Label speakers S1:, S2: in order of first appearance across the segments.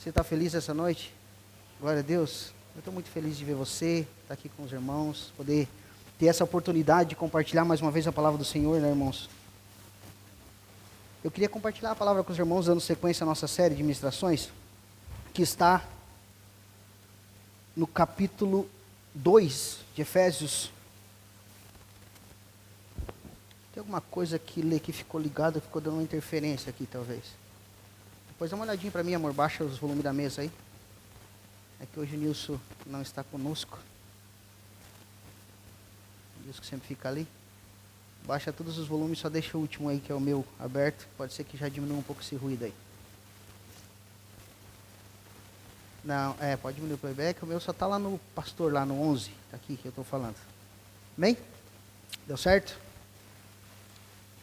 S1: Você está feliz essa noite? Glória a Deus. Eu estou muito feliz de ver você, estar aqui com os irmãos, poder ter essa oportunidade de compartilhar mais uma vez a palavra do Senhor, né, irmãos? Eu queria compartilhar a palavra com os irmãos, dando sequência à nossa série de ministrações, que está no capítulo 2 de Efésios. Tem alguma coisa que ficou ligada, ficou dando uma interferência aqui, talvez. Depois dá uma olhadinha para mim, amor, baixa os volumes da mesa aí. É que hoje o Nilson não está conosco. O Nilson sempre fica ali. Baixa todos os volumes, só deixa o último aí, que é o meu, aberto. Pode ser que já diminua um pouco esse ruído aí. Não, pode diminuir o playback. O meu só está lá no pastor, lá no 11. Está aqui que eu estou falando. Amém? Deu certo?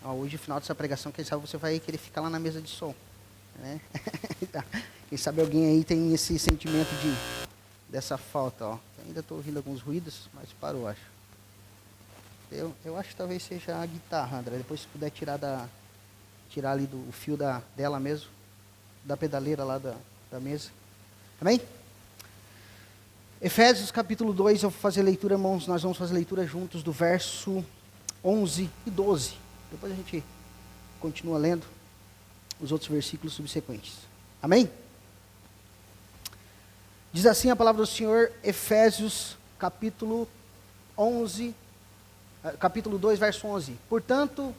S1: Hoje, no final dessa pregação, quem sabe você vai querer ficar lá na mesa de som. Né? Quem sabe alguém aí tem esse sentimento dessa falta. Ó. Ainda estou ouvindo alguns ruídos, mas parou, acho. Eu acho que talvez seja a guitarra, André. Depois se puder tirar ali do fio dela mesmo, da pedaleira lá da mesa. Amém? Efésios capítulo 2, eu vou fazer leitura, irmãos, nós vamos fazer leitura juntos do verso 11 e 12. Depois a gente continua lendo os outros versículos subsequentes. Amém? Diz assim a palavra do Senhor, Efésios capítulo 2, verso 11. Portanto,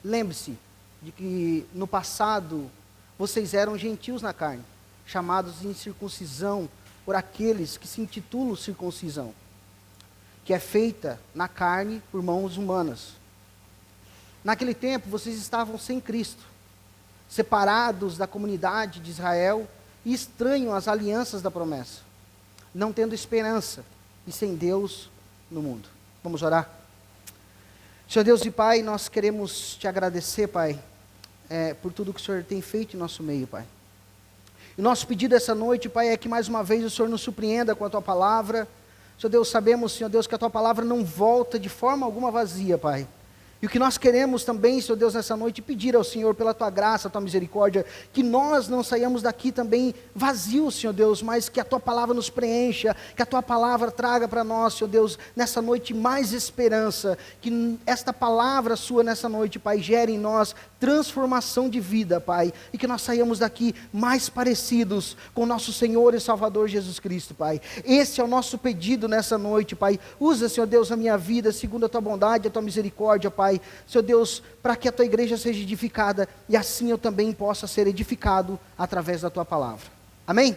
S1: lembre-se de que no passado vocês eram gentios na carne, chamados de incircuncisão por aqueles que se intitulam circuncisão, que é feita na carne por mãos humanas. Naquele tempo vocês estavam sem Cristo, separados da comunidade de Israel e estranhos às alianças da promessa, não tendo esperança e sem Deus no mundo. Vamos orar? Senhor Deus e Pai, nós queremos te agradecer, Pai, por tudo que o Senhor tem feito em nosso meio, Pai. E nosso pedido essa noite, Pai, é que mais uma vez o Senhor nos surpreenda com a Tua palavra. Senhor Deus, sabemos, Senhor Deus, que a Tua palavra não volta de forma alguma vazia, Pai. E o que nós queremos também, Senhor Deus, nessa noite, pedir ao Senhor, pela Tua graça, Tua misericórdia, que nós não saiamos daqui também vazios, Senhor Deus, mas que a Tua palavra nos preencha, que a Tua palavra traga para nós, Senhor Deus, nessa noite mais esperança, que esta palavra Sua nessa noite, Pai, gere em nós transformação de vida, Pai, e que nós saiamos daqui mais parecidos com o nosso Senhor e Salvador Jesus Cristo, Pai. Esse é o nosso pedido nessa noite, Pai. Usa, Senhor Deus, a minha vida segundo a Tua bondade, a Tua misericórdia, Pai. Senhor Deus, para que a Tua igreja seja edificada e assim eu também possa ser edificado através da Tua palavra. Amém?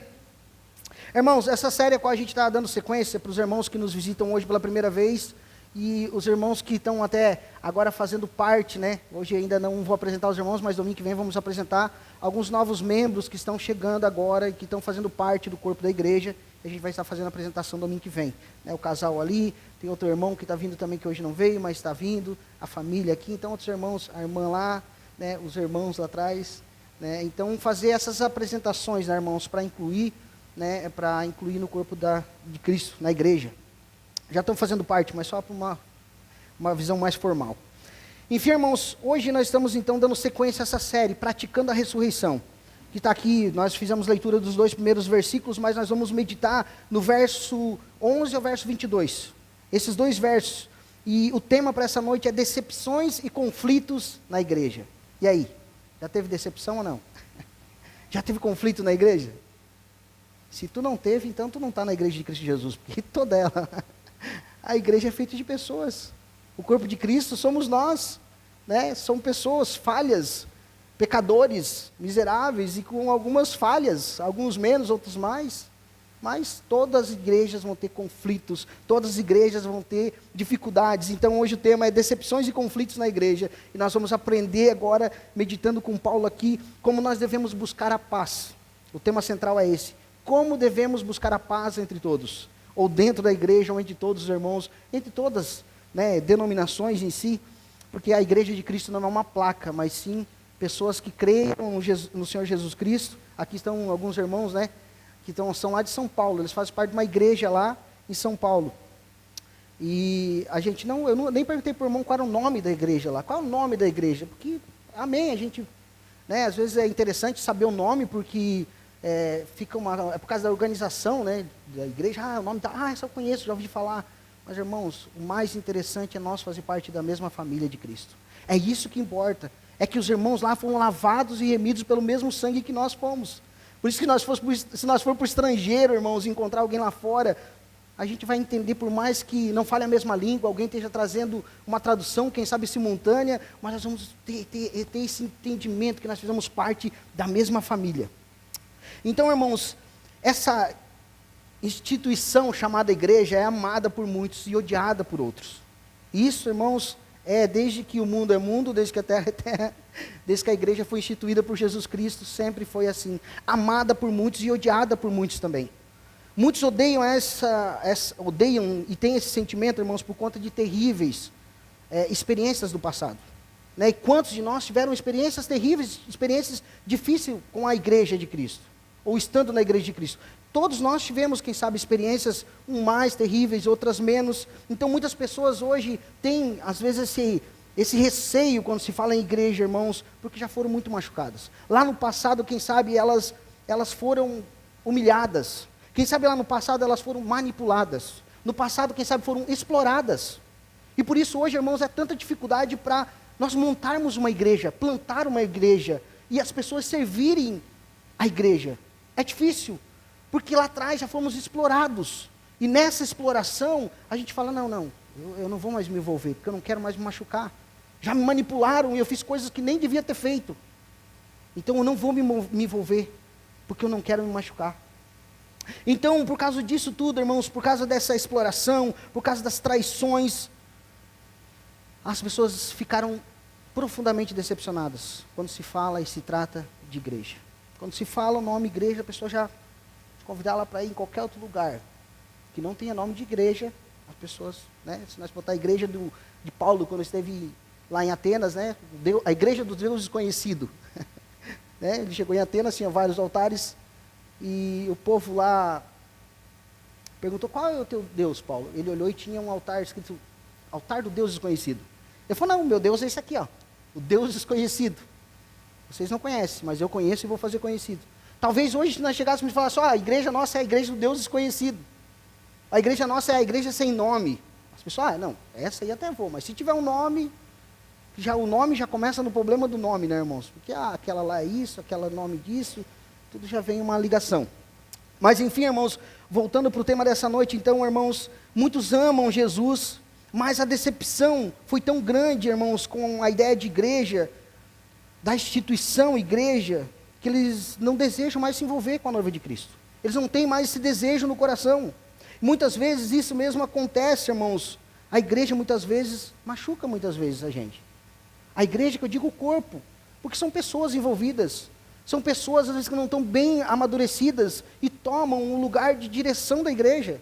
S1: Irmãos, essa série a qual a gente está dando sequência para os irmãos que nos visitam hoje pela primeira vez e os irmãos que estão até agora fazendo parte, né? Hoje ainda não vou apresentar os irmãos, mas domingo que vem vamos apresentar alguns novos membros que estão chegando agora e que estão fazendo parte do corpo da igreja. A gente vai estar fazendo a apresentação domingo que vem. Né? O casal ali, tem outro irmão que está vindo também, que hoje não veio, mas está vindo, a família aqui, então outros irmãos, a irmã lá, né? Os irmãos lá atrás. Né? Então fazer essas apresentações, né, irmãos, para incluir, né, no corpo de Cristo, na igreja. Já estão fazendo parte, mas só para uma visão mais formal. Enfim, irmãos, hoje nós estamos então dando sequência a essa série, Praticando a Ressurreição. Que está aqui, nós fizemos leitura dos 2 primeiros versículos, mas nós vamos meditar no verso 11 ao verso 22. Esses 2 versos. E o tema para essa noite é decepções e conflitos na igreja. E aí? Já teve decepção ou não? Já teve conflito na igreja? Se tu não teve, então tu não está na igreja de Cristo Jesus, porque toda ela. A igreja é feita de pessoas. O corpo de Cristo somos nós. Né? São pessoas falhas, pecadores, miseráveis e com algumas falhas, alguns menos, outros mais, mas todas as igrejas vão ter conflitos, todas as igrejas vão ter dificuldades. Então hoje o tema é decepções e conflitos na igreja, e nós vamos aprender agora, meditando com Paulo aqui, como nós devemos buscar a paz. O tema central é esse: como devemos buscar a paz entre todos, ou dentro da igreja, ou entre todos os irmãos, entre todas, né, denominações em si, porque a igreja de Cristo não é uma placa, mas sim pessoas que creem no Senhor Jesus Cristo. Aqui estão alguns irmãos, né, que são lá de São Paulo, eles fazem parte de uma igreja lá em São Paulo. E a gente eu nem perguntei para o irmão qual era o nome da igreja lá. Qual é o nome da igreja? Porque, amém, a gente, né, às vezes é interessante saber o nome, porque é por causa da organização, né, da igreja, o nome essa eu conheço, já ouvi falar. Mas, irmãos, o mais interessante é nós fazer parte da mesma família de Cristo. É isso que importa. É que os irmãos lá foram lavados e remidos pelo mesmo sangue que nós fomos. Por isso que se nós for para o estrangeiro, irmãos, encontrar alguém lá fora, a gente vai entender, por mais que não fale a mesma língua, alguém esteja trazendo uma tradução, quem sabe simultânea, mas nós vamos ter esse entendimento que nós fizemos parte da mesma família. Então, irmãos, essa instituição chamada igreja é amada por muitos e odiada por outros. Isso, irmãos, desde que o mundo é mundo, desde que a terra é terra, desde que a igreja foi instituída por Jesus Cristo, sempre foi assim, amada por muitos e odiada por muitos também. Muitos odeiam odeiam e têm esse sentimento, irmãos, por conta de terríveis experiências do passado. Né? E quantos de nós tiveram experiências terríveis, experiências difíceis com a igreja de Cristo, ou estando na igreja de Cristo? Todos nós tivemos, quem sabe, experiências mais terríveis, outras menos. Então, muitas pessoas hoje têm, às vezes, esse receio quando se fala em igreja, irmãos, porque já foram muito machucadas. Lá no passado, quem sabe, elas foram humilhadas. Quem sabe lá no passado elas foram manipuladas. No passado, quem sabe, foram exploradas. E por isso hoje, irmãos, é tanta dificuldade para nós montarmos uma igreja, plantar uma igreja, e as pessoas servirem a igreja. É difícil. Porque lá atrás já fomos explorados. E nessa exploração, a gente fala, não, eu não vou mais me envolver, porque eu não quero mais me machucar. Já me manipularam e eu fiz coisas que nem devia ter feito. Então eu não vou me envolver, porque eu não quero me machucar. Então, por causa disso tudo, irmãos, por causa dessa exploração, por causa das traições, as pessoas ficaram profundamente decepcionadas quando se fala e se trata de igreja. Quando se fala o nome igreja, a pessoa já convidar ela para ir em qualquer outro lugar que não tenha nome de igreja. As pessoas, né, se nós botar a igreja de Paulo, quando esteve lá em Atenas, né, a igreja do Deus desconhecido, né, ele chegou em Atenas, tinha vários altares, e o povo lá perguntou, qual é o teu Deus, Paulo? Ele olhou e tinha um altar escrito, altar do Deus desconhecido. Ele falou, não, meu Deus é esse aqui, ó, o Deus desconhecido. Vocês não conhecem, mas eu conheço e vou fazer conhecido. Talvez hoje nós chegássemos e falássemos, a igreja nossa é a igreja do Deus desconhecido. A igreja nossa é a igreja sem nome. As pessoas, não, essa aí até vou, mas se tiver um nome, o nome já começa no problema do nome, né, irmãos? Porque aquela lá é isso, aquela nome disso, tudo já vem uma ligação. Mas enfim, irmãos, voltando para o tema dessa noite, então, irmãos, muitos amam Jesus, mas a decepção foi tão grande, irmãos, com a ideia de igreja, da instituição igreja, que eles não desejam mais se envolver com a noiva de Cristo. Eles não têm mais esse desejo no coração. Muitas vezes isso mesmo acontece, irmãos. A igreja muitas vezes machuca muitas vezes a gente. A igreja, que eu digo o corpo, porque são pessoas envolvidas. São pessoas, às vezes, que não estão bem amadurecidas e tomam um lugar de direção da igreja.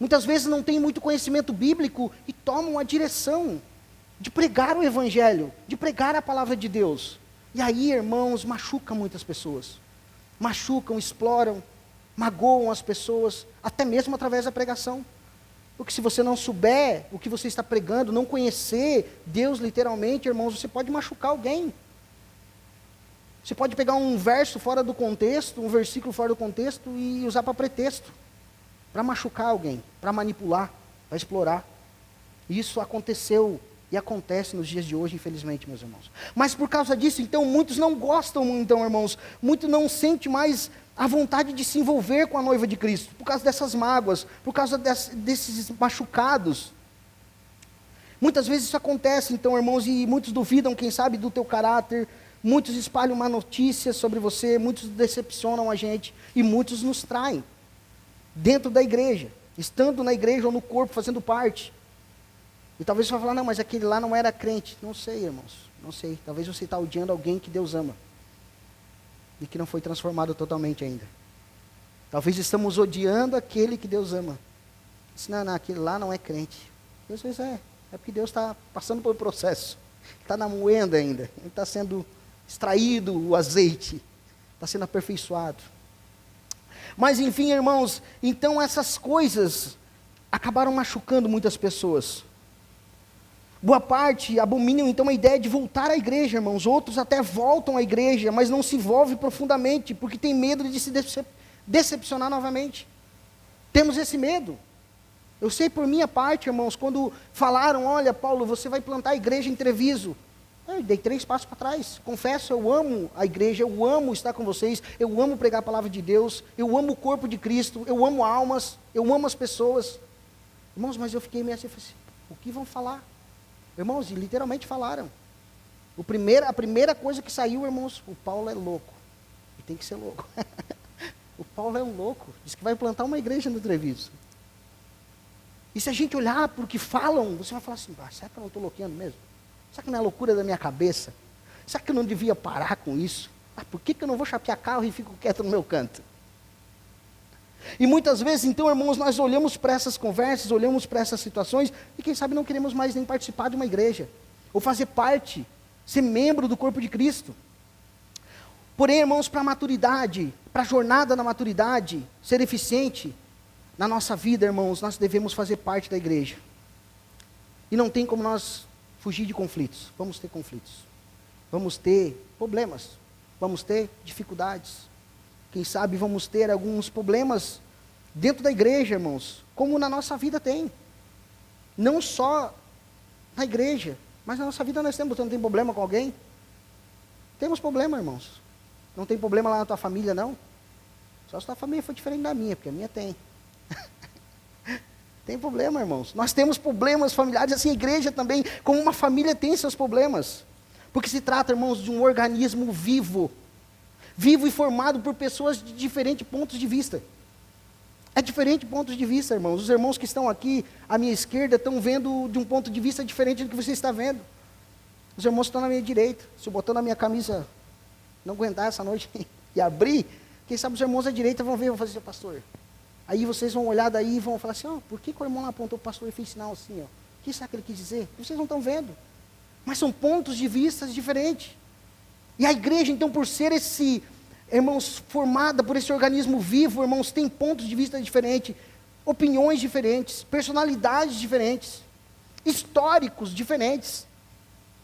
S1: Muitas vezes não têm muito conhecimento bíblico e tomam a direção de pregar o evangelho, de pregar a palavra de Deus. E aí, irmãos, machucam muitas pessoas. Machucam, exploram, magoam as pessoas, até mesmo através da pregação. Porque se você não souber o que você está pregando, não conhecer Deus literalmente, irmãos, você pode machucar alguém. Você pode pegar um verso fora do contexto, um versículo fora do contexto e usar para pretexto, para machucar alguém, para manipular, para explorar. Isso aconteceu e acontece nos dias de hoje, infelizmente, meus irmãos. Mas por causa disso, então, muitos não gostam, então, irmãos, muitos não sentem mais a vontade de se envolver com a noiva de Cristo, por causa dessas mágoas, por causa desses machucados. Muitas vezes isso acontece, então, irmãos, e muitos duvidam, quem sabe, do teu caráter, muitos espalham má notícia sobre você, muitos decepcionam a gente, e muitos nos traem, dentro da igreja, estando na igreja ou no corpo, fazendo parte. E talvez você vai falar, não, mas aquele lá não era crente. Não sei, irmãos, não sei. Talvez você está odiando alguém que Deus ama. E que não foi transformado totalmente ainda. Talvez estamos odiando aquele que Deus ama. Não, aquele lá não é crente. E às vezes é porque Deus está passando por um processo. Está na moenda ainda. Ele está sendo extraído o azeite. Está sendo aperfeiçoado. Mas enfim, irmãos, então essas coisas acabaram machucando muitas pessoas. Boa parte abominam então a ideia de voltar à igreja, irmãos. Outros até voltam à igreja, mas não se envolvem profundamente, porque tem medo de se decepcionar novamente. Temos esse medo. Eu sei por minha parte, irmãos, quando falaram, olha, Paulo, você vai plantar a igreja em Treviso. Eu dei 3 passos para trás. Confesso, eu amo a igreja, eu amo estar com vocês, eu amo pregar a palavra de Deus, eu amo o corpo de Cristo, eu amo almas, eu amo as pessoas. Irmãos, mas eu fiquei meio assim, o que vão falar? Irmãos, literalmente falaram. A primeira coisa que saiu, irmãos, o Paulo é louco. E tem que ser louco. O Paulo é um louco. Diz que vai plantar uma igreja no Treviso. E se a gente olhar para o que falam, você vai falar assim, será que eu não estou louqueando mesmo? Será que não é loucura da minha cabeça? Será que eu não devia parar com isso? Por que eu não vou chapear carro e fico quieto no meu canto? E muitas vezes, então, irmãos, nós olhamos para essas conversas, olhamos para essas situações, e quem sabe não queremos mais nem participar de uma igreja, ou fazer parte, ser membro do corpo de Cristo. Porém, irmãos, para a maturidade, para a jornada na maturidade, ser eficiente na nossa vida, irmãos, nós devemos fazer parte da igreja. E não tem como nós fugir de conflitos. Vamos ter conflitos. Vamos ter problemas. Vamos ter dificuldades. Quem sabe vamos ter alguns problemas dentro da igreja, irmãos, como na nossa vida tem. Não só na igreja, mas na nossa vida nós temos. Você não tem problema com alguém? Temos problema, irmãos. Não tem problema lá na tua família, não? Só se a tua família for diferente da minha, porque a minha tem. Tem problema, irmãos. Nós temos problemas familiares, assim a igreja também, como uma família tem seus problemas. Porque se trata, irmãos, de um organismo vivo. Vivo e formado por pessoas de diferentes pontos de vista. É diferente pontos de vista, irmãos. Os irmãos que estão aqui à minha esquerda estão vendo de um ponto de vista diferente do que você está vendo. Os irmãos que estão na minha direita. Se eu botar na minha camisa, não aguentar essa noite e abrir, quem sabe os irmãos da direita vão ver e vão fazer, pastor. Aí vocês vão olhar daí e vão falar assim, por que o irmão lá apontou o pastor e fez sinal assim? O que será que ele quis dizer? Vocês não estão vendo. Mas são pontos de vista diferentes. E a igreja, então, por ser irmãos, formada por esse organismo vivo, irmãos, tem pontos de vista diferentes, opiniões diferentes, personalidades diferentes, históricos diferentes.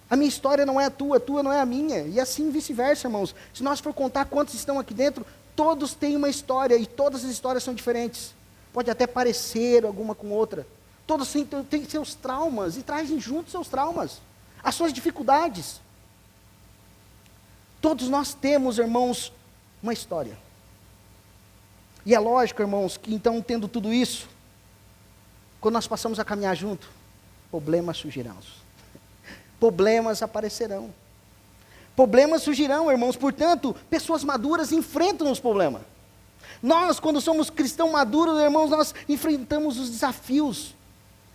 S1: A minha história não é a tua não é a minha, e assim vice-versa, irmãos. Se nós for contar quantos estão aqui dentro, todos têm uma história, e todas as histórias são diferentes. Pode até parecer alguma com outra. Todos têm seus traumas, e trazem juntos seus traumas, as suas dificuldades. Todos nós temos, irmãos, uma história. E é lógico, irmãos, que então, tendo tudo isso, quando nós passamos a caminhar junto, problemas surgirão. Problemas aparecerão. Problemas surgirão, irmãos. Portanto, pessoas maduras enfrentam os problemas. Nós, quando somos cristãos maduros, irmãos, nós enfrentamos os desafios.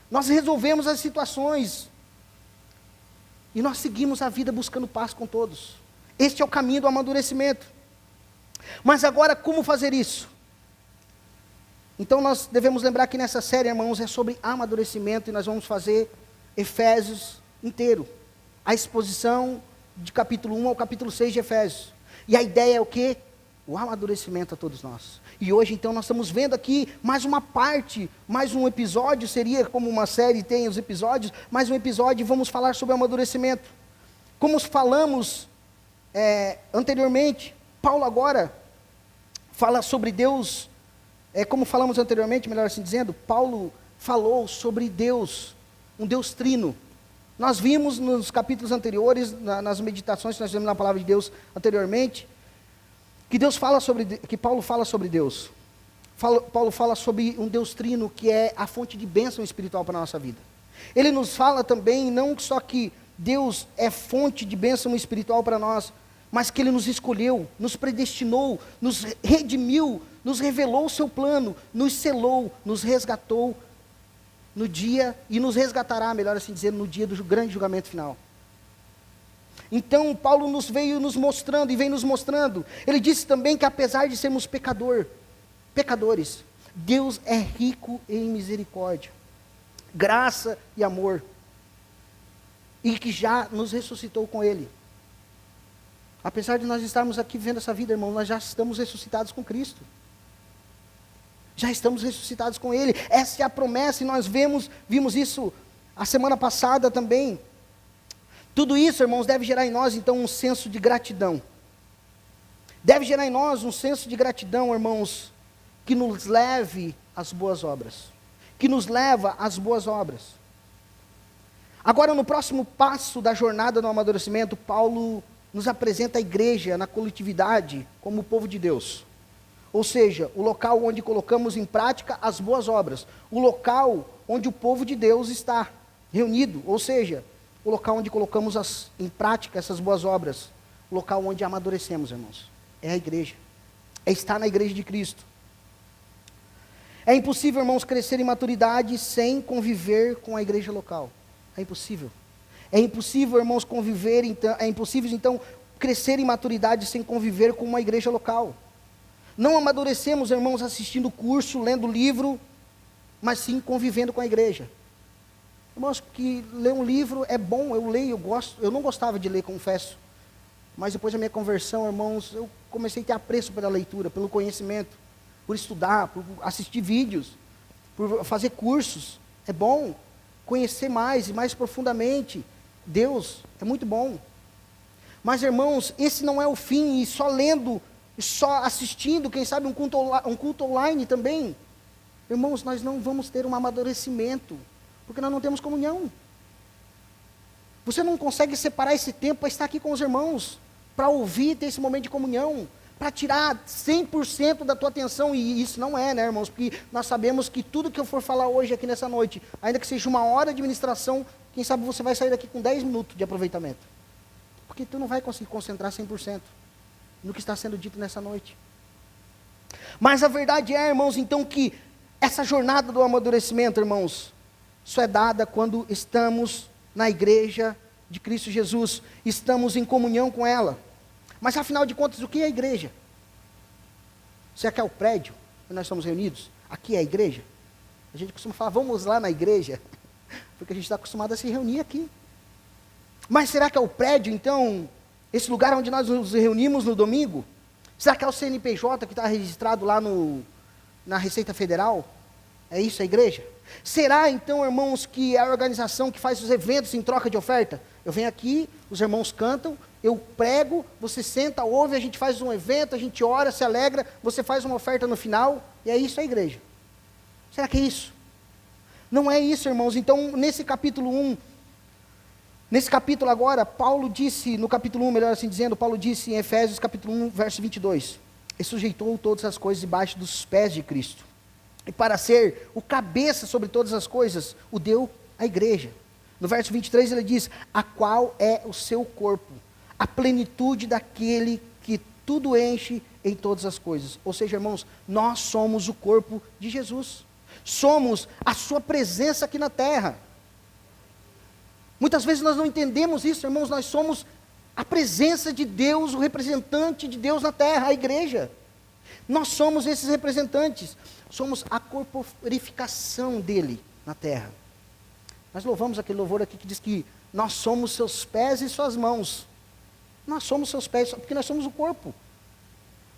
S1: Nós resolvemos as situações. E nós seguimos a vida buscando paz com todos. Este é o caminho do amadurecimento. Mas agora, como fazer isso? Então nós devemos lembrar que nessa série, irmãos, é sobre amadurecimento, e nós vamos fazer Efésios inteiro. A exposição de capítulo 1 ao capítulo 6 de Efésios. E a ideia é o quê? O amadurecimento a todos nós. E hoje, então, nós estamos vendo aqui mais uma parte, mais um episódio, seria como uma série tem os episódios, mais um episódio, e vamos falar sobre amadurecimento. Como falamos anteriormente, Paulo agora fala sobre Deus, como falamos anteriormente, melhor assim dizendo, Paulo falou sobre Deus, um Deus trino. Nós vimos nos capítulos anteriores, nas meditações que nós vimos na palavra de Deus anteriormente, que Paulo fala sobre Deus. Paulo fala sobre um Deus trino que é a fonte de bênção espiritual para a nossa vida. Ele nos fala também, não só que Deus é fonte de bênção espiritual para nós, mas que Ele nos escolheu, nos predestinou, nos redimiu, nos revelou o seu plano, nos selou, nos resgatou no dia, e nos resgatará, melhor assim dizer, no dia do grande julgamento final. Então Paulo veio nos mostrando, e vem nos mostrando, ele disse também que apesar de sermos pecadores, Deus é rico em misericórdia, graça e amor, e que já nos ressuscitou com Ele. Apesar de nós estarmos aqui vivendo essa vida, irmão, nós já estamos ressuscitados com Cristo. Já estamos ressuscitados com Ele. Essa é a promessa, e nós vimos isso a semana passada também. Tudo isso, irmãos, deve gerar em nós, então, um senso de gratidão. Deve gerar em nós um senso de gratidão, irmãos, que nos leve às boas obras. Que nos leva às boas obras. Agora, no próximo passo da jornada do amadurecimento, Paulo nos apresenta a igreja na coletividade como o povo de Deus. Ou seja, o local onde colocamos em prática as boas obras. O local onde o povo de Deus está reunido. Ou seja, o local onde colocamos em prática essas boas obras. O local onde amadurecemos, irmãos. É a igreja. É estar na igreja de Cristo. É impossível, irmãos, crescer em maturidade sem conviver com a igreja local. É impossível. É impossível, irmãos, conviver, então, é impossível, então, crescer em maturidade sem conviver com uma igreja local. Não amadurecemos, irmãos, assistindo curso, lendo livro, mas sim convivendo com a igreja. Irmãos, que ler um livro é bom, eu leio, eu gosto. Eu não gostava de ler, confesso. Mas depois da minha conversão, irmãos, eu comecei a ter apreço pela leitura, pelo conhecimento, por estudar, por assistir vídeos, por fazer cursos. É bom conhecer mais e mais profundamente Deus, é muito bom. Mas, irmãos, esse não é o fim, e só lendo, só assistindo, quem sabe um culto online também. Irmãos, nós não vamos ter um amadurecimento, porque nós não temos comunhão. Você não consegue separar esse tempo para estar aqui com os irmãos, para ouvir, ter esse momento de comunhão, para tirar 100% da tua atenção, e isso não é, né, irmãos? Porque nós sabemos que tudo que eu for falar hoje aqui nessa noite, ainda que seja uma hora de ministração, quem sabe você vai sair daqui com 10 minutos de aproveitamento. Porque tu não vai conseguir concentrar 100% no que está sendo dito nessa noite. Mas a verdade é, irmãos, então, que essa jornada do amadurecimento, irmãos, só é dada quando estamos na igreja de Cristo Jesus, estamos em comunhão com ela. Mas afinal de contas, o que é a igreja? Será que é o prédio onde nós estamos reunidos? Aqui é a igreja? A gente costuma falar, vamos lá na igreja, porque a gente está acostumado a se reunir aqui. Mas será que é o prédio, então, esse lugar onde nós nos reunimos no domingo? Será que é o CNPJ que está registrado lá na Receita Federal? É isso a igreja? Será então, irmãos, que é a organização que faz os eventos em troca de oferta? Eu venho aqui, os irmãos cantam, eu prego, você senta, ouve, a gente faz um evento, a gente ora, se alegra, você faz uma oferta no final, e é isso a igreja. Será que é isso? Não é isso, irmãos. Então, nesse capítulo 1, nesse capítulo agora, Paulo disse, no capítulo 1, melhor assim dizendo, Paulo disse em Efésios capítulo 1, verso 22, e sujeitou todas as coisas debaixo dos pés de Cristo, e para ser o cabeça sobre todas as coisas, o deu à igreja. No verso 23 ele diz, a qual é o seu corpo, a plenitude daquele que tudo enche em todas as coisas. Ou seja, irmãos, nós somos o corpo de Jesus. Somos a sua presença aqui na terra. Muitas vezes nós não entendemos isso, irmãos, nós somos a presença de Deus, o representante de Deus na terra, a igreja. Nós somos esses representantes, somos a corporificação dele na terra. Nós louvamos aquele louvor aqui que diz que nós somos seus pés e suas mãos. Nós somos seus pés, porque nós somos o corpo.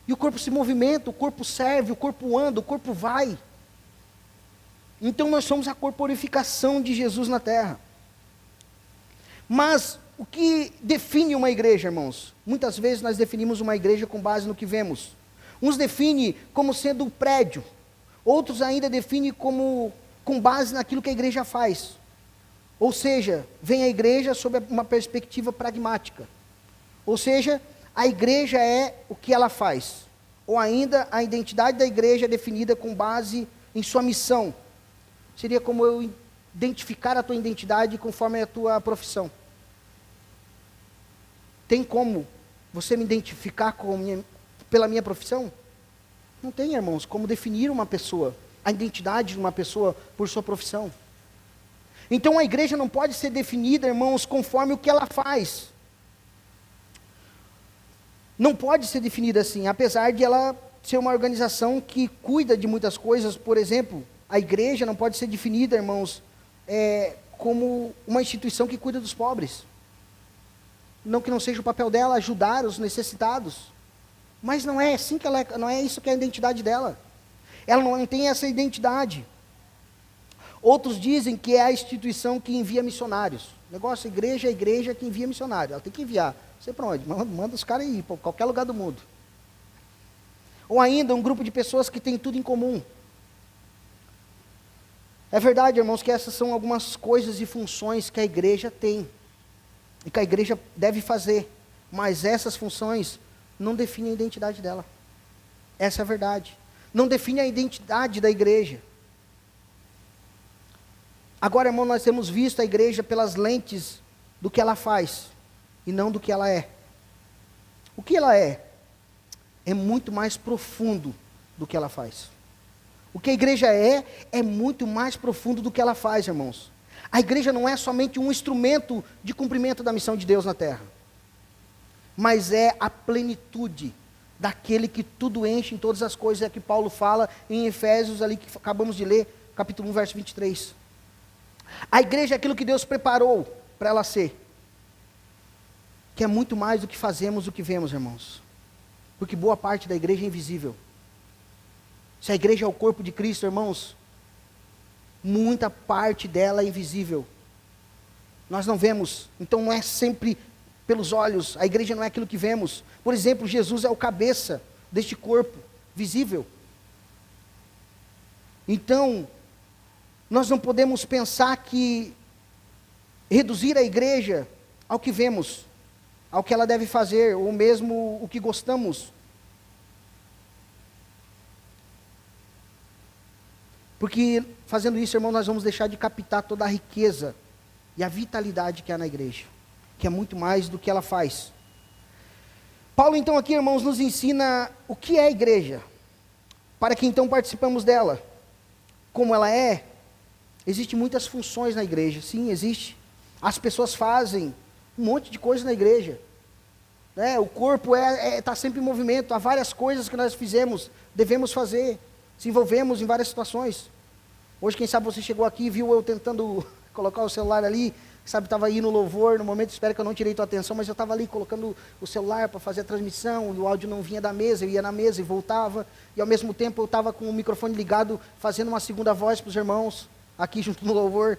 S1: E o corpo se movimenta, o corpo serve, o corpo anda, o corpo vai. Então nós somos a corporificação de Jesus na terra. Mas o que define uma igreja, irmãos? Muitas vezes nós definimos uma igreja com base no que vemos. Uns definem como sendo um prédio. Outros ainda definem com base naquilo que a igreja faz. Ou seja, vem a igreja sob uma perspectiva pragmática. Ou seja, a igreja é o que ela faz. Ou ainda, a identidade da igreja é definida com base em sua missão. Seria como eu identificar a tua identidade conforme a tua profissão. Tem como você me identificar pela minha profissão? Não tem, irmãos, como definir uma pessoa, a identidade de uma pessoa por sua profissão. Então a igreja não pode ser definida, irmãos, conforme o que ela faz. Não pode ser definida assim, apesar de ela ser uma organização que cuida de muitas coisas. Por exemplo, a igreja não pode ser definida, irmãos, como uma instituição que cuida dos pobres. Não que não seja o papel dela ajudar os necessitados, mas não é assim que não é isso que é a identidade dela. Ela não tem essa identidade. Outros dizem que é a instituição que envia missionários. O negócio, igreja é a igreja que envia missionário. Ela tem que enviar. Não sei para onde, manda os caras ir para qualquer lugar do mundo. Ou ainda um grupo de pessoas que tem tudo em comum. É verdade, irmãos, que essas são algumas coisas e funções que a igreja tem. E que a igreja deve fazer. Mas essas funções não definem a identidade dela. Essa é a verdade. Não define a identidade da igreja. Agora, irmão, nós temos visto a igreja pelas lentes do que ela faz e não do que ela é. O que ela é muito mais profundo do que ela faz. O que a igreja é muito mais profundo do que ela faz, irmãos. A igreja não é somente um instrumento de cumprimento da missão de Deus na terra, mas é a plenitude daquele que tudo enche em todas as coisas, é que Paulo fala em Efésios, ali que acabamos de ler, capítulo 1, verso 23. A igreja é aquilo que Deus preparou para ela ser, que é muito mais do que fazemos, do que vemos, irmãos, porque boa parte da igreja é invisível. Se a igreja é o corpo de Cristo, irmãos, muita parte dela é invisível, nós não vemos, então não é sempre pelos olhos, a igreja não é aquilo que vemos. Por exemplo, Jesus é o cabeça deste corpo visível. Então, nós não podemos pensar que reduzir a igreja ao que vemos, ao que ela deve fazer, ou mesmo o que gostamos. Porque fazendo isso, irmão, nós vamos deixar de captar toda a riqueza e a vitalidade que há na igreja, que é muito mais do que ela faz. Paulo, então, aqui, irmãos, nos ensina o que é a igreja, para que então participamos dela. Como ela é, existem muitas funções na igreja, sim, existe. As pessoas fazem um monte de coisa na igreja. O corpo está sempre em movimento, há várias coisas que nós devemos fazer, se envolvemos em várias situações. Hoje, quem sabe você chegou aqui e viu eu tentando colocar o celular ali, sabe, estava aí no louvor, no momento, espero que eu não tirei tua atenção, mas eu estava ali colocando o celular para fazer a transmissão, e o áudio não vinha da mesa, eu ia na mesa e voltava, e ao mesmo tempo eu estava com o microfone ligado, fazendo uma segunda voz para os irmãos, aqui junto no louvor,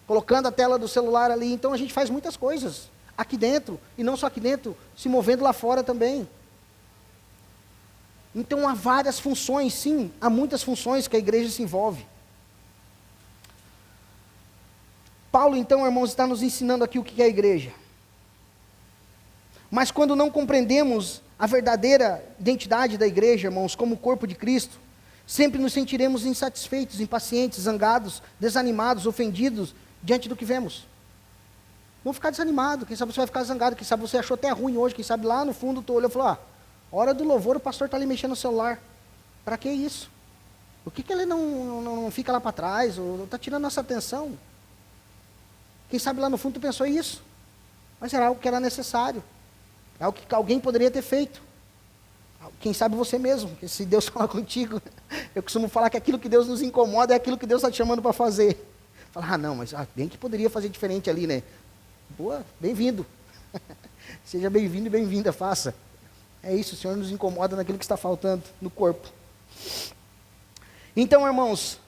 S1: colocando a tela do celular ali. Então a gente faz muitas coisas aqui dentro, e não só aqui dentro, se movendo lá fora também. Então há várias funções, sim, há muitas funções que a igreja se envolve. Paulo, então, irmãos, está nos ensinando aqui o que é a igreja. Mas quando não compreendemos a verdadeira identidade da igreja, irmãos, como corpo de Cristo, sempre nos sentiremos insatisfeitos, impacientes, zangados, desanimados, ofendidos diante do que vemos. Vamos ficar desanimados, quem sabe você vai ficar zangado, quem sabe você achou até ruim hoje, quem sabe lá no fundo tu olhou e falou, hora do louvor o pastor está ali mexendo no celular. Para que isso? Por que ele não fica lá para trás, ou está tirando nossa atenção? Quem sabe lá no fundo tu pensou isso, mas era algo que era necessário, é algo que alguém poderia ter feito. Quem sabe você mesmo, porque se Deus falar contigo, eu costumo falar que aquilo que Deus nos incomoda é aquilo que Deus está te chamando para fazer. Falar, não, mas bem que poderia fazer diferente ali, né? Boa, bem-vindo. Seja bem-vindo e bem-vinda, faça. É isso, o Senhor nos incomoda naquilo que está faltando no corpo. Então, irmãos,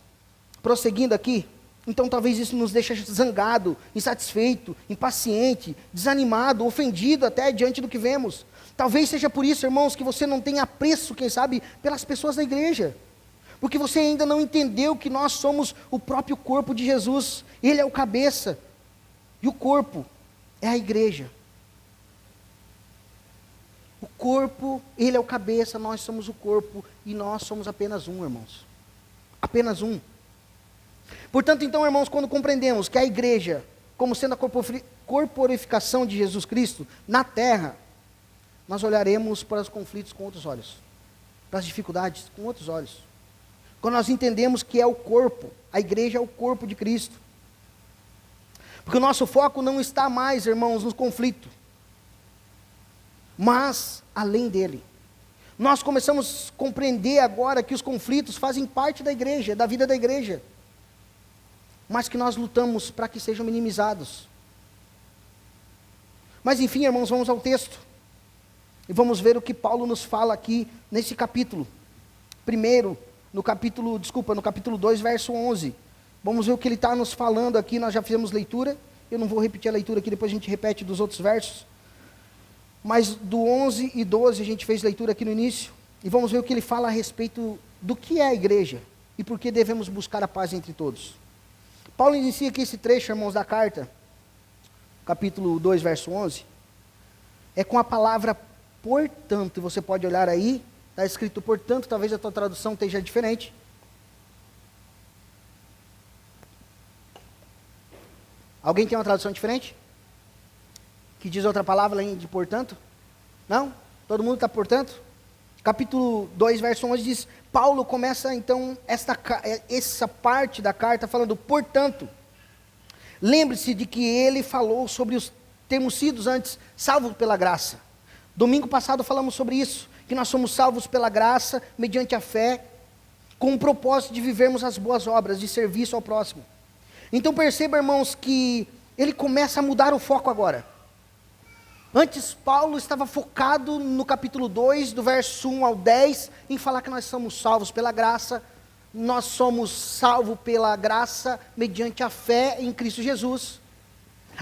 S1: prosseguindo aqui, então talvez isso nos deixe zangado, insatisfeito, impaciente, desanimado, ofendido até diante do que vemos. Talvez seja por isso, irmãos, que você não tenha apreço, quem sabe, pelas pessoas da igreja. Porque você ainda não entendeu que nós somos o próprio corpo de Jesus. Ele é o cabeça. E o corpo é a igreja. O corpo, ele é o cabeça, nós somos o corpo. E nós somos apenas um, irmãos. Apenas um. Portanto, então, irmãos, quando compreendemos que a igreja, como sendo a corporificação de Jesus Cristo na terra, nós olharemos para os conflitos com outros olhos, para as dificuldades com outros olhos. Quando nós entendemos que é o corpo, a igreja é o corpo de Cristo. Porque o nosso foco não está mais, irmãos, no conflito, mas além dele. Nós começamos a compreender agora que os conflitos fazem parte da igreja, da vida da igreja, mas que nós lutamos para que sejam minimizados. Mas enfim, irmãos, vamos ao texto, e vamos ver o que Paulo nos fala aqui nesse capítulo. Primeiro, no capítulo 2, verso 11, Vamos ver o que ele está nos falando aqui. Nós já fizemos leitura. Eu não vou repetir a leitura aqui, depois a gente repete dos outros versos. Mas do 11 e 12 a gente fez leitura aqui no início. E vamos ver o que ele fala a respeito do que é a igreja e por que devemos buscar a paz entre todos. Paulo inicia aqui esse trecho, irmãos, da carta, capítulo 2, verso 11. É com a palavra portanto, e você pode olhar aí, está escrito portanto, talvez a tua tradução esteja diferente. Alguém tem uma tradução diferente? Que diz outra palavra além de portanto? Não? Todo mundo está portanto? Capítulo 2, verso 11 diz, Paulo começa então essa parte da carta falando, portanto, lembre-se de que ele falou sobre os termos sido antes salvos pela graça. Domingo passado falamos sobre isso, que nós somos salvos pela graça, mediante a fé, com o propósito de vivermos as boas obras, de serviço ao próximo. Então perceba, irmãos, que ele começa a mudar o foco agora. Antes Paulo estava focado no capítulo 2, do verso 1 ao 10, em falar que nós somos salvos pela graça, nós somos salvos pela graça mediante a fé em Cristo Jesus,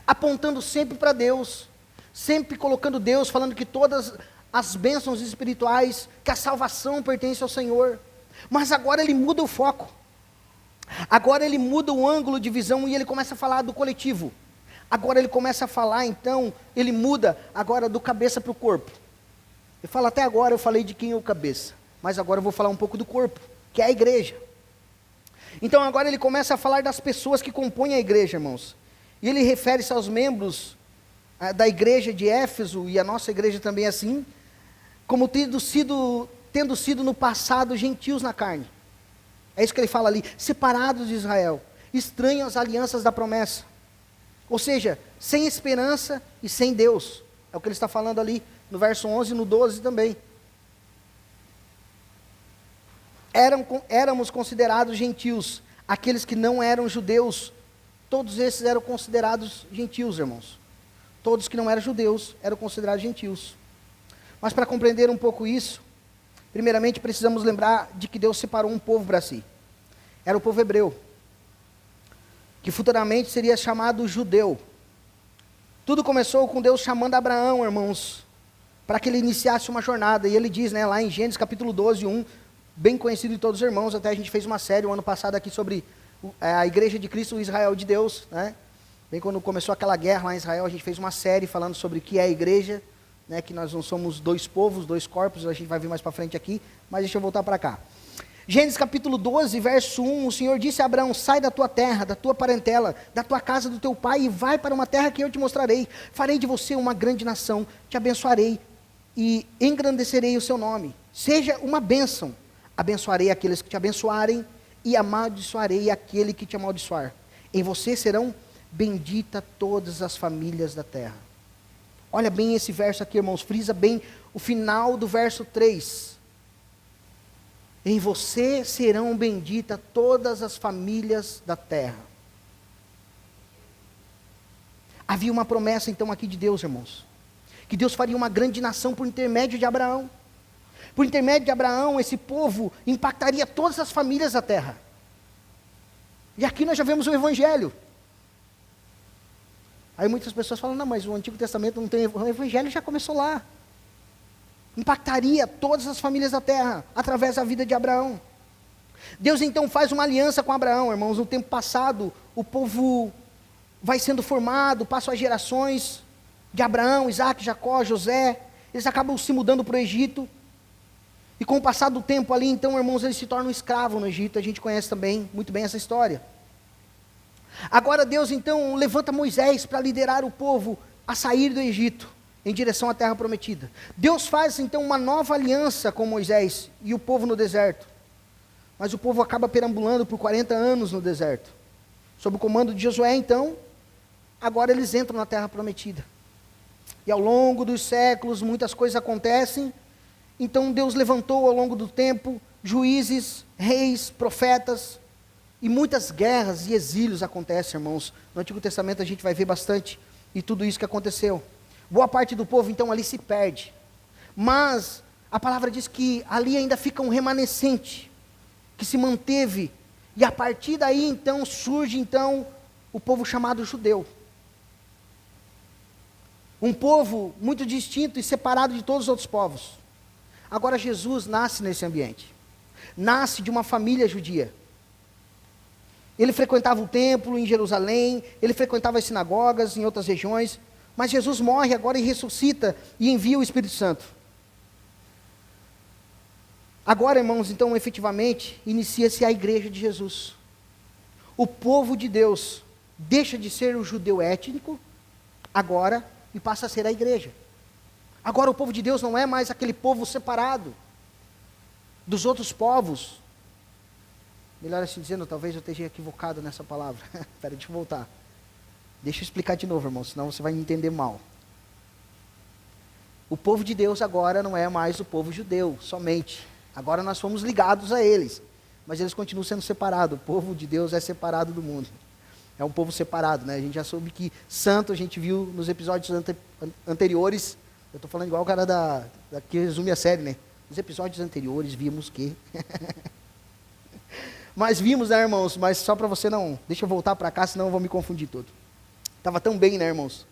S1: apontando sempre para Deus, sempre colocando Deus, falando que todas as bênçãos espirituais, que a salvação pertence ao Senhor. Mas agora ele muda o foco, agora ele muda o ângulo de visão e ele começa a falar do coletivo. Agora ele começa a falar, então, ele muda agora do cabeça para o corpo. Eu falo, até agora eu falei de quem é o cabeça, mas agora eu vou falar um pouco do corpo, que é a igreja. Então agora ele começa a falar das pessoas que compõem a igreja, irmãos. E ele refere-se aos membros da igreja de Éfeso, e a nossa igreja também é assim, como tendo sido no passado gentios na carne. É isso que ele fala ali, separados de Israel, estranhos às alianças da promessa. Ou seja, sem esperança e sem Deus. É o que ele está falando ali no verso 11 e no 12 também. Éramos considerados gentios, aqueles que não eram judeus, todos esses eram considerados gentios, irmãos. Todos que não eram judeus eram considerados gentios. Mas para compreender um pouco isso, primeiramente precisamos lembrar de que Deus separou um povo para si. Era o povo hebreu, que futuramente seria chamado judeu. Tudo começou com Deus chamando Abraão, irmãos, para que ele iniciasse uma jornada. E ele diz, lá em Gênesis capítulo 12, 1, bem conhecido de todos os irmãos, até a gente fez uma série o ano passado aqui sobre a igreja de Cristo, o Israel de Deus, Bem quando começou aquela guerra lá em Israel, a gente fez uma série falando sobre o que é a igreja, que nós não somos dois povos, dois corpos, a gente vai ver mais para frente aqui, mas deixa eu voltar para cá. Gênesis capítulo 12, verso 1, o Senhor disse a Abraão, sai da tua terra, da tua parentela, da tua casa, do teu pai, e vai para uma terra que eu te mostrarei. Farei de você uma grande nação, te abençoarei e engrandecerei o seu nome. Seja uma bênção. Abençoarei aqueles que te abençoarem e amaldiçoarei aquele que te amaldiçoar. Em você serão benditas todas as famílias da terra. Olha bem esse verso aqui, irmãos, frisa bem o final do verso 3. Em você serão benditas todas as famílias da terra. Havia uma promessa então aqui de Deus, irmãos, que Deus faria uma grande nação por intermédio de Abraão. Por intermédio de Abraão, esse povo impactaria todas as famílias da terra. E aqui nós já vemos o Evangelho. Aí muitas pessoas falam, não, mas o Antigo Testamento não tem, o Evangelho já começou lá. Impactaria todas as famílias da terra, através da vida de Abraão. Deus então faz uma aliança com Abraão, irmãos. No tempo passado, o povo vai sendo formado, passam as gerações de Abraão, Isaac, Jacó, José. Eles acabam se mudando para o Egito. E com o passar do tempo ali, então, irmãos, eles se tornam escravos no Egito. A gente conhece também muito bem essa história. Agora Deus então levanta Moisés para liderar o povo a sair do Egito, em direção à terra prometida. Deus faz então uma nova aliança com Moisés e o povo no deserto. Mas o povo acaba perambulando por 40 anos no deserto. Sob o comando de Josué, então, agora eles entram na terra prometida. E ao longo dos séculos, muitas coisas acontecem. Então Deus levantou ao longo do tempo juízes, reis, profetas, e muitas guerras e exílios acontecem, irmãos. No Antigo Testamento a gente vai ver bastante, e tudo isso que aconteceu. Boa parte do povo, então, ali se perde. Mas a palavra diz que ali ainda fica um remanescente, que se manteve E a partir daí, então, surge, então, o povo chamado judeu. Um povo muito distinto e separado de todos os outros povos. Agora Jesus nasce nesse ambiente. Nasce de uma família judia. Ele frequentava o templo em Jerusalém, ele frequentava as sinagogas em outras regiões, mas Jesus morre agora e ressuscita e envia o Espírito Santo. Agora, irmãos, então, efetivamente, inicia-se a igreja de Jesus. O povo de Deus deixa de ser o judeu étnico, agora, e passa a ser a igreja. Agora o povo de Deus não é mais aquele povo separado dos outros povos. Melhor assim dizendo, talvez eu esteja equivocado nessa palavra. Espera, deixa eu voltar. Deixa eu explicar de novo, irmão, senão você vai me entender mal. O povo de Deus agora não é mais o povo judeu, somente. Agora nós fomos ligados a eles, mas eles continuam sendo separados. O povo de Deus é separado do mundo. É um povo separado, né? A gente já soube que santo, a gente viu nos episódios anteriores. Eu estou falando igual o cara que resume a série, né? Nos episódios anteriores vimos que... Mas vimos, né, irmãos? Mas só para você não... Deixa eu voltar para cá, senão eu vou me confundir todo. Estava tão bem, né, irmãos?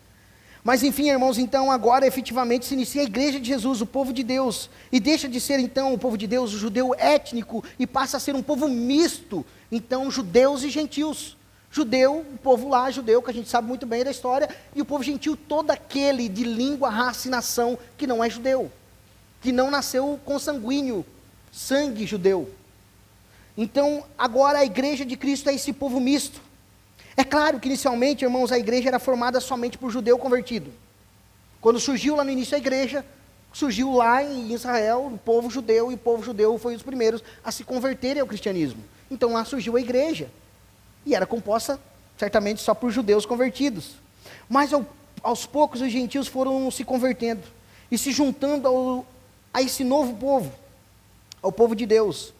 S1: Mas enfim, irmãos, então agora efetivamente se inicia a igreja de Jesus, o povo de Deus. E deixa de ser então o povo de Deus, o judeu étnico, e passa a ser um povo misto. Então, judeus e gentios. Judeu, o povo lá, judeu, que a gente sabe muito bem da história, e o povo gentil, todo aquele de língua, raça e nação que não é judeu, que não nasceu consanguíneo, sangue judeu. Então, agora a igreja de Cristo é esse povo misto. É claro que inicialmente, irmãos, a igreja era formada somente por judeu convertido. Quando surgiu lá no início a igreja, surgiu lá em Israel o povo judeu, e o povo judeu foi os primeiros a se converterem ao cristianismo. Então lá surgiu a igreja. E era composta, certamente, só por judeus convertidos. Mas aos poucos os gentios foram se convertendo e se juntando a esse novo povo, ao povo de Deus.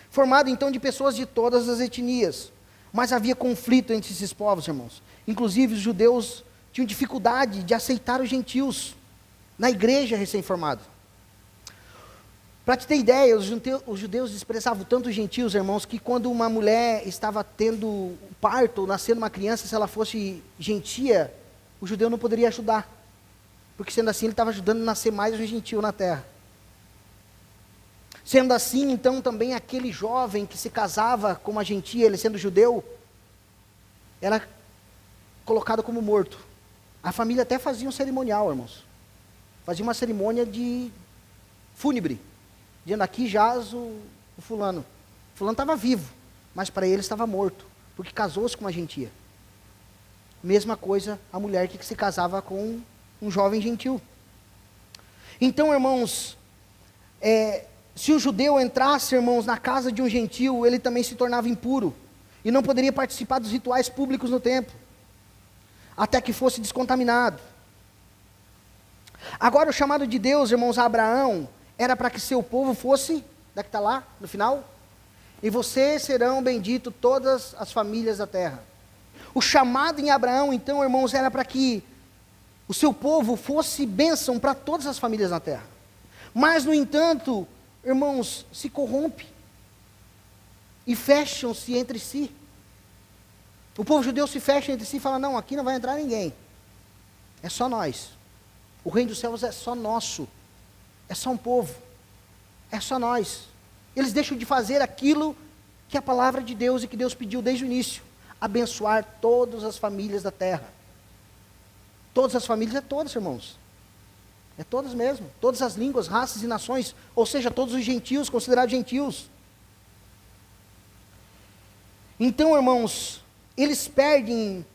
S1: Formado então de pessoas de todas as etnias. Mas havia conflito entre esses povos, irmãos. Inclusive os judeus tinham dificuldade de aceitar os gentios na igreja recém-formada. Para te ter ideia, os judeus desprezavam tanto os gentios, irmãos, que quando uma mulher estava tendo parto, ou nascendo uma criança, se ela fosse gentia, o judeu não poderia ajudar. Porque sendo assim, ele estava ajudando a nascer mais um gentio na terra. Sendo assim, então, também aquele jovem que se casava com uma gentia, ele sendo judeu, era colocado como morto. A família até fazia um cerimonial, irmãos. Fazia uma cerimônia de fúnebre. Dizendo, aqui jaz o fulano. O fulano estava vivo, mas para ele estava morto, porque casou-se com uma gentia. Mesma coisa a mulher que se casava com um jovem gentil. Então, irmãos, se o judeu entrasse, irmãos, na casa de um gentil, ele também se tornava impuro, e não poderia participar dos rituais públicos no templo, até que fosse descontaminado. Agora, o chamado de Deus, irmãos, a Abraão, era para que seu povo fosse, daqui está lá, no final, e vocês serão benditos todas as famílias da terra. O chamado em Abraão, então, irmãos, era para que o seu povo fosse bênção para todas as famílias na terra. Mas, no entanto, irmãos, se corrompe e fecham-se entre si. O povo judeu se fecha entre si e fala, não, aqui não vai entrar ninguém. É só nós. O reino dos céus é só nosso. É só um povo, é só nós. Eles deixam de fazer aquilo que é a palavra de Deus e que Deus pediu desde o início, abençoar todas as famílias da terra. Todas as famílias, é todas, irmãos. É todas mesmo, todas as línguas, raças e nações, ou seja, todos os gentios, considerados gentios. Então, irmãos, eles perdem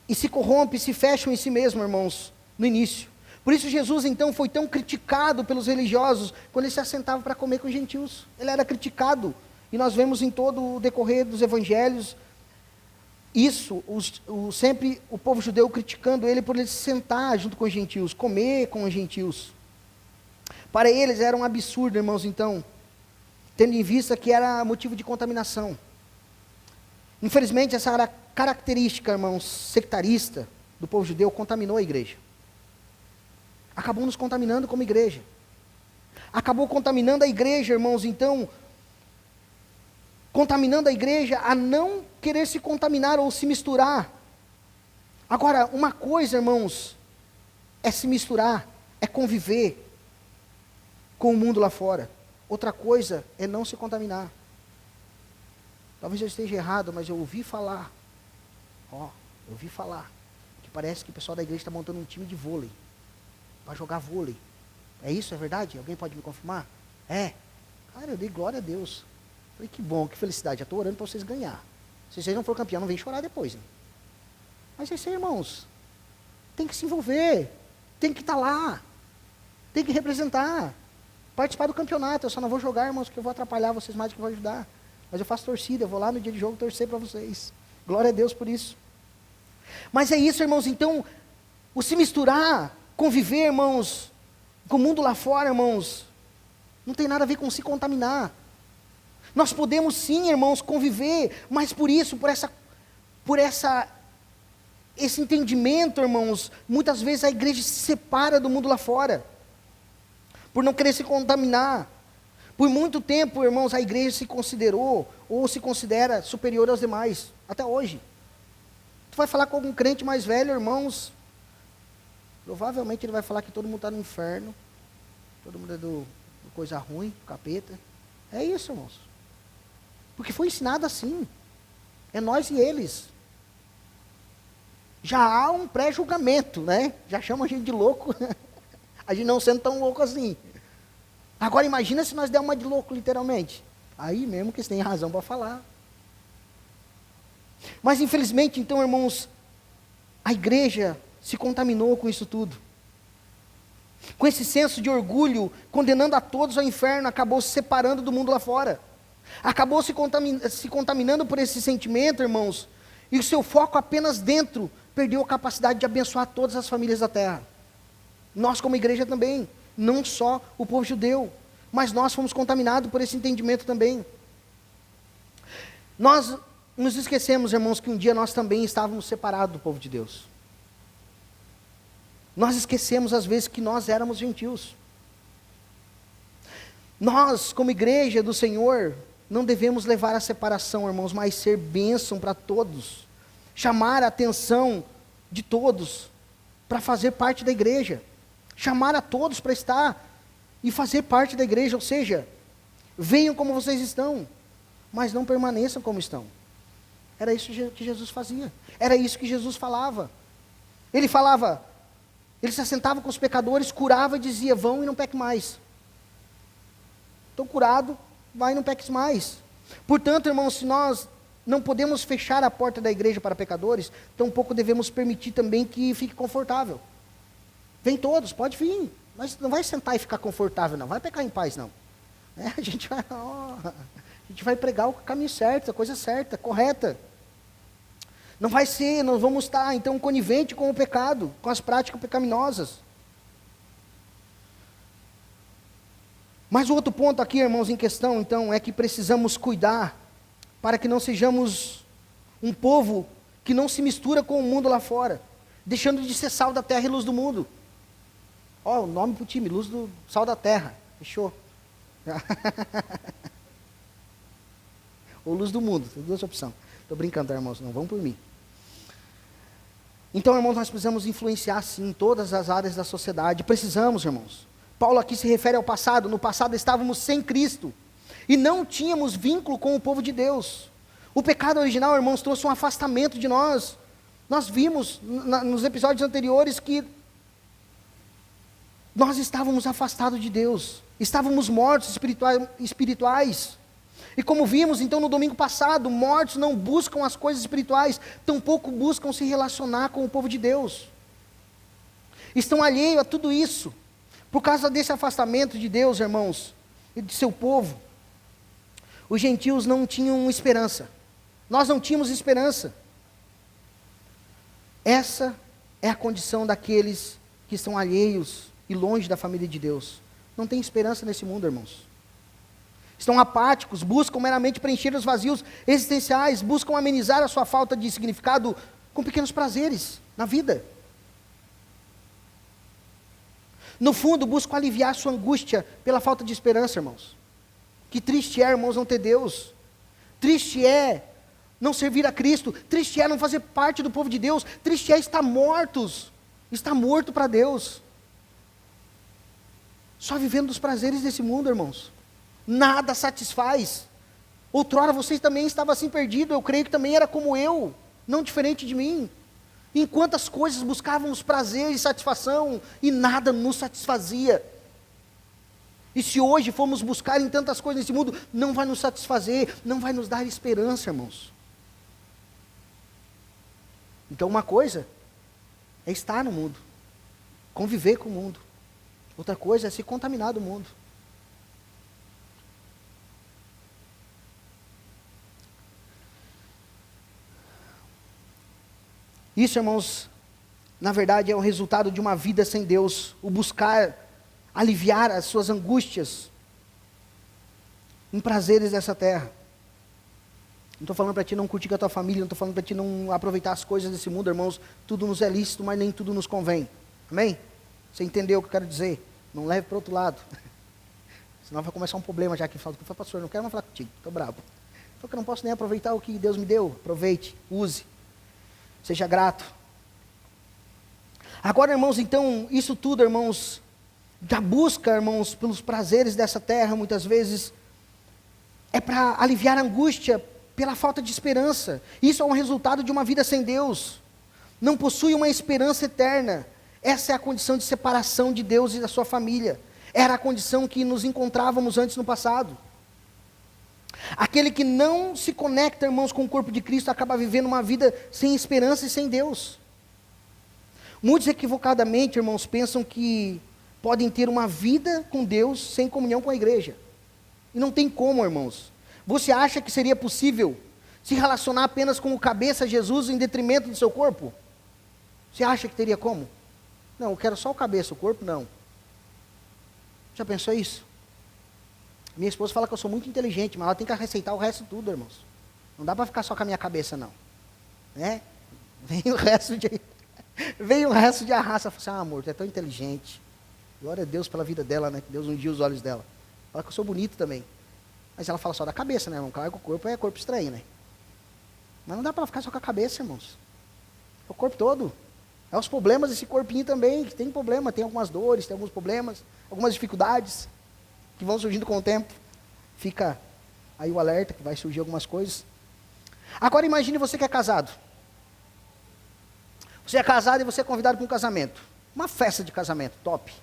S1: e se corrompem, se fecham em si mesmos, irmãos, no início. Por isso Jesus então foi tão criticado pelos religiosos quando ele se assentava para comer com os gentios. Ele era criticado. E nós vemos em todo o decorrer dos evangelhos isso, sempre o povo judeu criticando ele por ele se sentar junto com os gentios, comer com os gentios. Para eles era um absurdo, irmãos, então, tendo em vista que era motivo de contaminação. Infelizmente, essa característica, irmãos, sectarista do povo judeu contaminou a igreja. Acabou nos contaminando como igreja. Acabou contaminando a igreja, irmãos, então, contaminando a igreja a não querer se contaminar ou se misturar. Agora, uma coisa, irmãos, é se misturar, é conviver com o mundo lá fora. Outra coisa é não se contaminar. Talvez eu esteja errado, mas eu ouvi falar, que parece que o pessoal da igreja está montando um time de vôlei, para jogar vôlei. É isso, é verdade? Alguém pode me confirmar? É. Cara, eu dei glória a Deus. Falei, que bom, que felicidade, já estou orando para vocês ganhar. Se vocês não for campeão, não vem chorar depois. Hein? Mas é isso aí, irmãos. Tem que se envolver, tem que estar lá, tem que representar, participar do campeonato. Eu só não vou jogar, irmãos, porque eu vou atrapalhar vocês mais do que eu vou ajudar. Mas eu faço torcida, eu vou lá no dia de jogo torcer para vocês. Glória a Deus por isso. Mas é isso, irmãos, então, o se misturar, conviver, irmãos, com o mundo lá fora, irmãos, não tem nada a ver com se contaminar. Nós podemos sim, irmãos, conviver, mas por isso, esse entendimento, irmãos, muitas vezes a igreja se separa do mundo lá fora, por não querer se contaminar. Por muito tempo, irmãos, a igreja se considerou, ou se considera superior aos demais, até hoje. Tu vai falar com algum crente mais velho, irmãos, provavelmente ele vai falar que todo mundo está no inferno, todo mundo é do coisa ruim, do capeta. É isso, irmãos. Porque foi ensinado assim. É nós e eles. Já há um pré-julgamento, né? Já chama a gente de louco, a gente não sendo tão louco assim. Agora imagina se nós der uma de louco, literalmente. Aí mesmo que eles têm razão para falar. Mas infelizmente, então, irmãos, a igreja se contaminou com isso tudo. Com esse senso de orgulho, condenando a todos ao inferno, acabou se separando do mundo lá fora. Acabou se contaminando por esse sentimento, irmãos, e o seu foco apenas dentro, perdeu a capacidade de abençoar todas as famílias da terra. Nós como igreja também, não só o povo judeu, mas nós fomos contaminados por esse entendimento também. Nós nos esquecemos, irmãos, que um dia nós também estávamos separados do povo de Deus. Nós esquecemos às vezes que nós éramos gentios. Nós, como igreja do Senhor, não devemos levar a separação, irmãos, mas ser bênção para todos. Chamar a atenção de todos para fazer parte da igreja. Chamar a todos para estar e fazer parte da igreja, ou seja, venham como vocês estão, mas não permaneçam como estão. Era isso que Jesus fazia. Era isso que Jesus falava. Ele falava, ele se assentava com os pecadores, curava e dizia, vão e não peque mais. Estou curado, vai e não peques mais. Portanto, irmãos, se nós não podemos fechar a porta da igreja para pecadores, tampouco devemos permitir também que fique confortável. Vem todos, pode vir, mas não vai sentar e ficar confortável, não. Vai pecar em paz, não. A gente vai pregar o caminho certo, a coisa certa, correta. Não vai ser, nós vamos estar, então, conivente com o pecado, com as práticas pecaminosas. Mas o outro ponto aqui, irmãos, em questão, então, é que precisamos cuidar para que não sejamos um povo que não se mistura com o mundo lá fora, deixando de ser sal da terra e luz do mundo. Ó, o nome para o time, luz do sal da terra, fechou. Ou luz do mundo, tem duas opções. Estou brincando, tá, irmãos, não vão por mim. Então, irmãos, nós precisamos influenciar, sim, todas as áreas da sociedade. Precisamos, irmãos. Paulo aqui se refere ao passado. No passado estávamos sem Cristo. E não tínhamos vínculo com o povo de Deus. O pecado original, irmãos, trouxe um afastamento de nós. Nós vimos nos episódios anteriores que nós estávamos afastados de Deus. Estávamos mortos espirituais. E como vimos então no domingo passado, mortos não buscam as coisas espirituais, tampouco buscam se relacionar com o povo de Deus. Estão alheios a tudo isso. Por causa desse afastamento de Deus, irmãos, e de seu povo, os gentios não tinham esperança. Nós não tínhamos esperança. Essa é a condição daqueles que estão alheios e longe da família de Deus. Não tem esperança nesse mundo, irmãos. Estão apáticos, buscam meramente preencher os vazios existenciais, buscam amenizar a sua falta de significado com pequenos prazeres na vida. No fundo, buscam aliviar sua angústia pela falta de esperança, irmãos. Que triste é, irmãos, não ter Deus. triste é não servir a Cristo, triste é não fazer parte do povo de Deus, triste é estar morto para Deus. Só vivendo dos prazeres desse mundo, irmãos. Nada satisfaz. Outrora vocês também estavam assim perdidos, eu creio que também era como eu, não diferente de mim. Em quantas coisas buscávamos prazer e satisfação, e nada nos satisfazia. E se hoje formos buscar em tantas coisas nesse mundo, não vai nos satisfazer, não vai nos dar esperança, irmãos. Então uma coisa é estar no mundo, conviver com o mundo. Outra coisa é se contaminar do mundo. Isso, irmãos, na verdade é o resultado de uma vida sem Deus, o buscar aliviar as suas angústias em prazeres dessa terra. Não estou falando para ti não curtir com a tua família, não estou falando para ti não aproveitar as coisas desse mundo, irmãos, tudo nos é lícito, mas nem tudo nos convém. Amém? Você entendeu o que eu quero dizer? Não leve para o outro lado. Senão vai começar um problema já que fala, pastor, não quero mais falar contigo, estou bravo. Só que eu não posso nem aproveitar o que Deus me deu. Aproveite, use. Seja grato. Agora, irmãos, então, isso tudo, irmãos, da busca, irmãos, pelos prazeres dessa terra, muitas vezes, é para aliviar a angústia pela falta de esperança. Isso é um resultado de uma vida sem Deus. Não possui uma esperança eterna. Essa é a condição de separação de Deus e da sua família. Era a condição que nos encontrávamos antes no passado. Aquele que não se conecta, irmãos, com o corpo de Cristo, acaba vivendo uma vida sem esperança e sem Deus. Muitos equivocadamente, irmãos, pensam que podem ter uma vida com Deus sem comunhão com a igreja. E não tem como, irmãos. Você acha que seria possível se relacionar apenas com o cabeça Jesus em detrimento do seu corpo? Você acha que teria como? Não, eu quero só o cabeça, o corpo não. Já pensou isso? Minha esposa fala que eu sou muito inteligente, mas ela tem que receitar o resto tudo, irmãos. Não dá para ficar só com a minha cabeça, não. Né? Vem o resto de arraça. Fala assim, amor, tu é tão inteligente. Glória a Deus pela vida dela, né? Que Deus ungiu os olhos dela. Fala que eu sou bonito também. Mas ela fala só da cabeça, né, irmão? Claro que o corpo é corpo estranho, né? Mas não dá para ficar só com a cabeça, irmãos. É o corpo todo. É os problemas desse corpinho também, que tem problema, tem algumas dores, tem alguns problemas, algumas dificuldades que vão surgindo com o tempo. Fica aí o alerta que vai surgir algumas coisas. Agora imagine você que é casado. Você é casado e você é convidado para um casamento. Uma festa de casamento, top.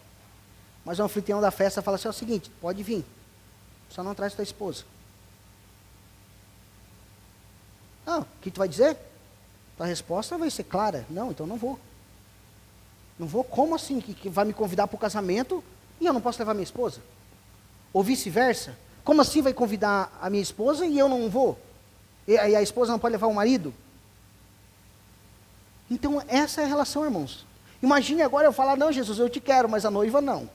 S1: Mas o anfitrião da festa fala assim, é o seguinte, pode vir, só não traz tua esposa. Ah, o que tu vai dizer? Tua resposta vai ser clara, não, então não vou. Não vou, como assim, que vai me convidar para o casamento e eu não posso levar minha esposa? Ou vice-versa, como assim vai convidar a minha esposa e eu não vou? E a esposa não pode levar o marido? Então essa é a relação, irmãos. Imagine agora eu falar, não Jesus, eu te quero, mas a noiva não.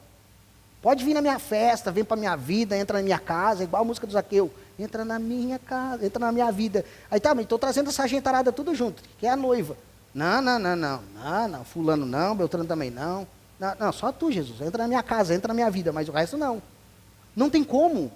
S1: Pode vir na minha festa, vem para a minha vida, entra na minha casa, igual a música do Zaqueu. Entra na minha casa, entra na minha vida. Aí tá, mas estou trazendo essa gentarada tudo junto, que é a noiva. Não, fulano não, Beltrano também não. Não, só tu, Jesus, entra na minha casa, entra na minha vida, mas o resto não. Não tem como.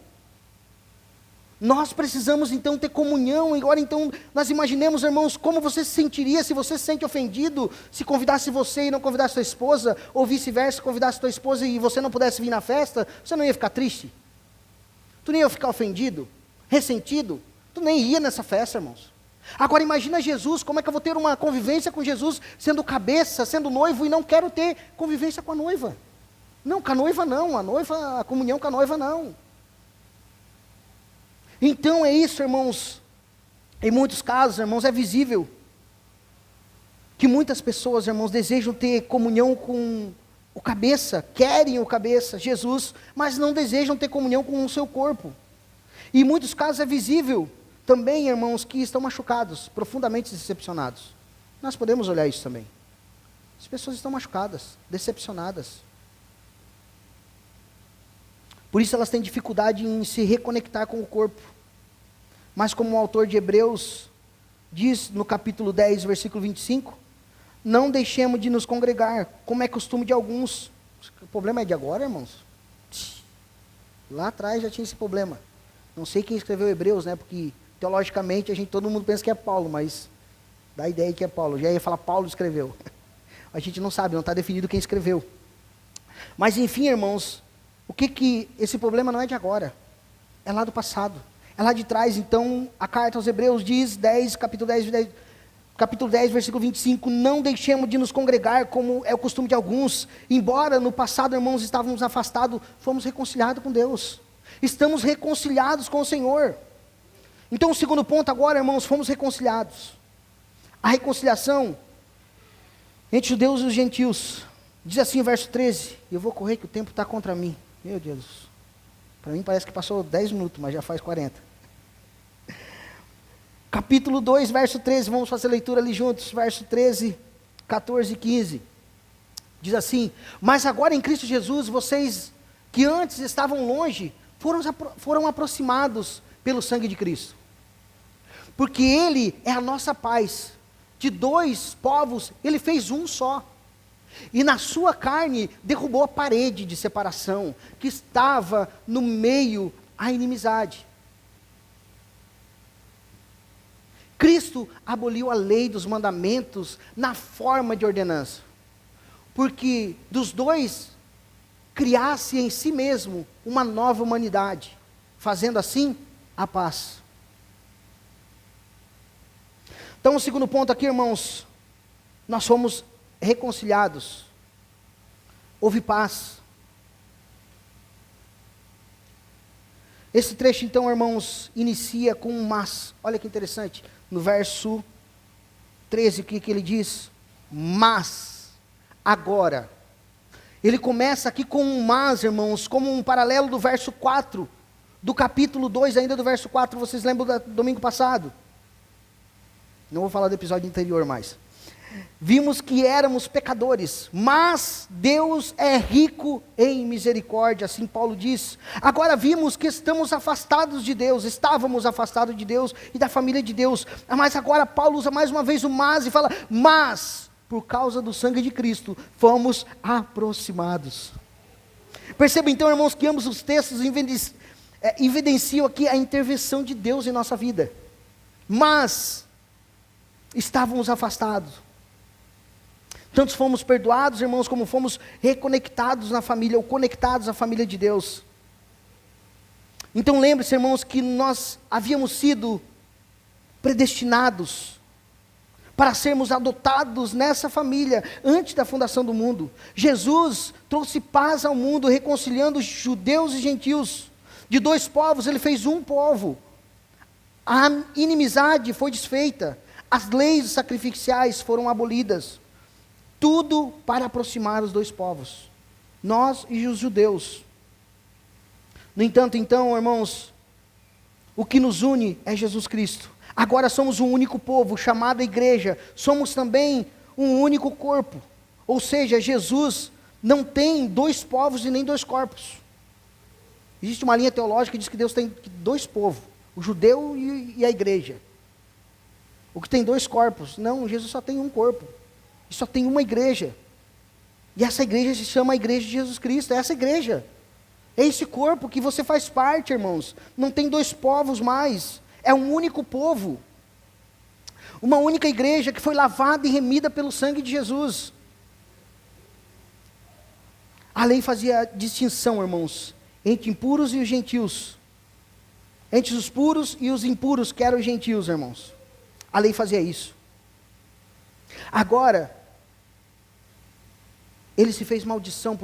S1: Nós precisamos então ter comunhão. Agora então nós imaginemos, irmãos, como você se sentiria se você se sente ofendido, se convidasse você e não convidasse sua esposa, ou vice-versa, convidasse sua esposa e você não pudesse vir na festa, você não ia ficar triste? Tu nem ia ficar ofendido, ressentido? Tu nem ia nessa festa, irmãos. Agora imagina Jesus, como é que eu vou ter uma convivência com Jesus, sendo cabeça, sendo noivo, e não quero ter convivência com a noiva? Não, com a noiva não, a comunhão com a noiva não. Então é isso, irmãos, em muitos casos, irmãos, é visível que muitas pessoas, irmãos, desejam ter comunhão com o cabeça, querem o cabeça, Jesus, mas não desejam ter comunhão com o seu corpo. E em muitos casos é visível também, irmãos, que estão machucados, profundamente decepcionados. Nós podemos olhar isso também. As pessoas estão machucadas, decepcionadas. Por isso elas têm dificuldade em se reconectar com o corpo. Mas como o autor de Hebreus diz no capítulo 10, versículo 25, não deixemos de nos congregar, como é costume de alguns. O problema é de agora, irmãos? Lá atrás já tinha esse problema. Não sei quem escreveu Hebreus, né? Porque Teologicamente, todo mundo pensa que é Paulo, mas dá a ideia que é Paulo. Já ia falar Paulo escreveu. A gente não sabe, não está definido quem escreveu. Mas enfim, irmãos, esse problema não é de agora, é lá do passado, é lá de trás. Então, a carta aos Hebreus diz, capítulo 10, versículo 25, não deixemos de nos congregar, como é o costume de alguns, embora no passado, irmãos, estávamos afastados, fomos reconciliados com Deus, estamos reconciliados com o Senhor. Então, o segundo ponto agora, irmãos, fomos reconciliados. A reconciliação entre os judeus e os gentios, diz assim o verso 13, eu vou correr que o tempo está contra mim, meu Deus, para mim parece que passou 10 minutos, mas já faz 40. Capítulo 2, verso 13, vamos fazer a leitura ali juntos, verso 13, 14 e 15, diz assim, mas agora em Cristo Jesus, vocês que antes estavam longe, foram aproximados pelo sangue de Cristo, porque Ele é a nossa paz, de dois povos, Ele fez um só, e na sua carne derrubou a parede de separação, que estava no meio a inimizade. Cristo aboliu a lei dos mandamentos na forma de ordenança, porque dos dois criasse em si mesmo uma nova humanidade, fazendo assim a paz. Então o segundo ponto aqui, irmãos, nós fomos reconciliados, houve paz. Esse trecho então, irmãos, inicia com um mas, olha que interessante, no verso 13, o que ele diz? Mas, agora, ele começa aqui com um mas, irmãos, como um paralelo do verso 4, do capítulo 2, ainda do verso 4, vocês lembram do domingo passado? Não vou falar do episódio anterior mais. Vimos que éramos pecadores, mas Deus é rico em misericórdia, assim Paulo diz. Agora vimos que estávamos afastados de Deus e da família de Deus. Mas agora Paulo usa mais uma vez o mas e fala, mas por causa do sangue de Cristo, fomos aproximados. Perceba então, irmãos, que ambos os textos evidenciam aqui a intervenção de Deus em nossa vida. Mas estávamos afastados. Tanto fomos perdoados, irmãos, como fomos reconectados na família, ou conectados à família de Deus. Então lembre-se, irmãos, que nós havíamos sido predestinados para sermos adotados nessa família, antes da fundação do mundo. Jesus trouxe paz ao mundo, reconciliando judeus e gentios. De dois povos, Ele fez um povo. A inimizade foi desfeita, as leis sacrificiais foram abolidas. Tudo para aproximar os dois povos, nós e os judeus. No entanto, então, irmãos, o que nos une é Jesus Cristo. Agora somos um único povo, chamado igreja, somos também um único corpo. Ou seja, Jesus não tem dois povos e nem dois corpos. Existe uma linha teológica que diz que Deus tem dois povos, o judeu e a igreja. O que tem dois corpos? Não, Jesus só tem um corpo. E só tem uma igreja. E essa igreja se chama a Igreja de Jesus Cristo. É essa igreja. É esse corpo que você faz parte, irmãos. Não tem dois povos mais. É um único povo. Uma única igreja que foi lavada e remida pelo sangue de Jesus. A lei fazia distinção, irmãos, entre impuros e os gentios. Entre os puros e os impuros, que eram os gentios, irmãos. A lei fazia isso. Agora, Ele se fez maldição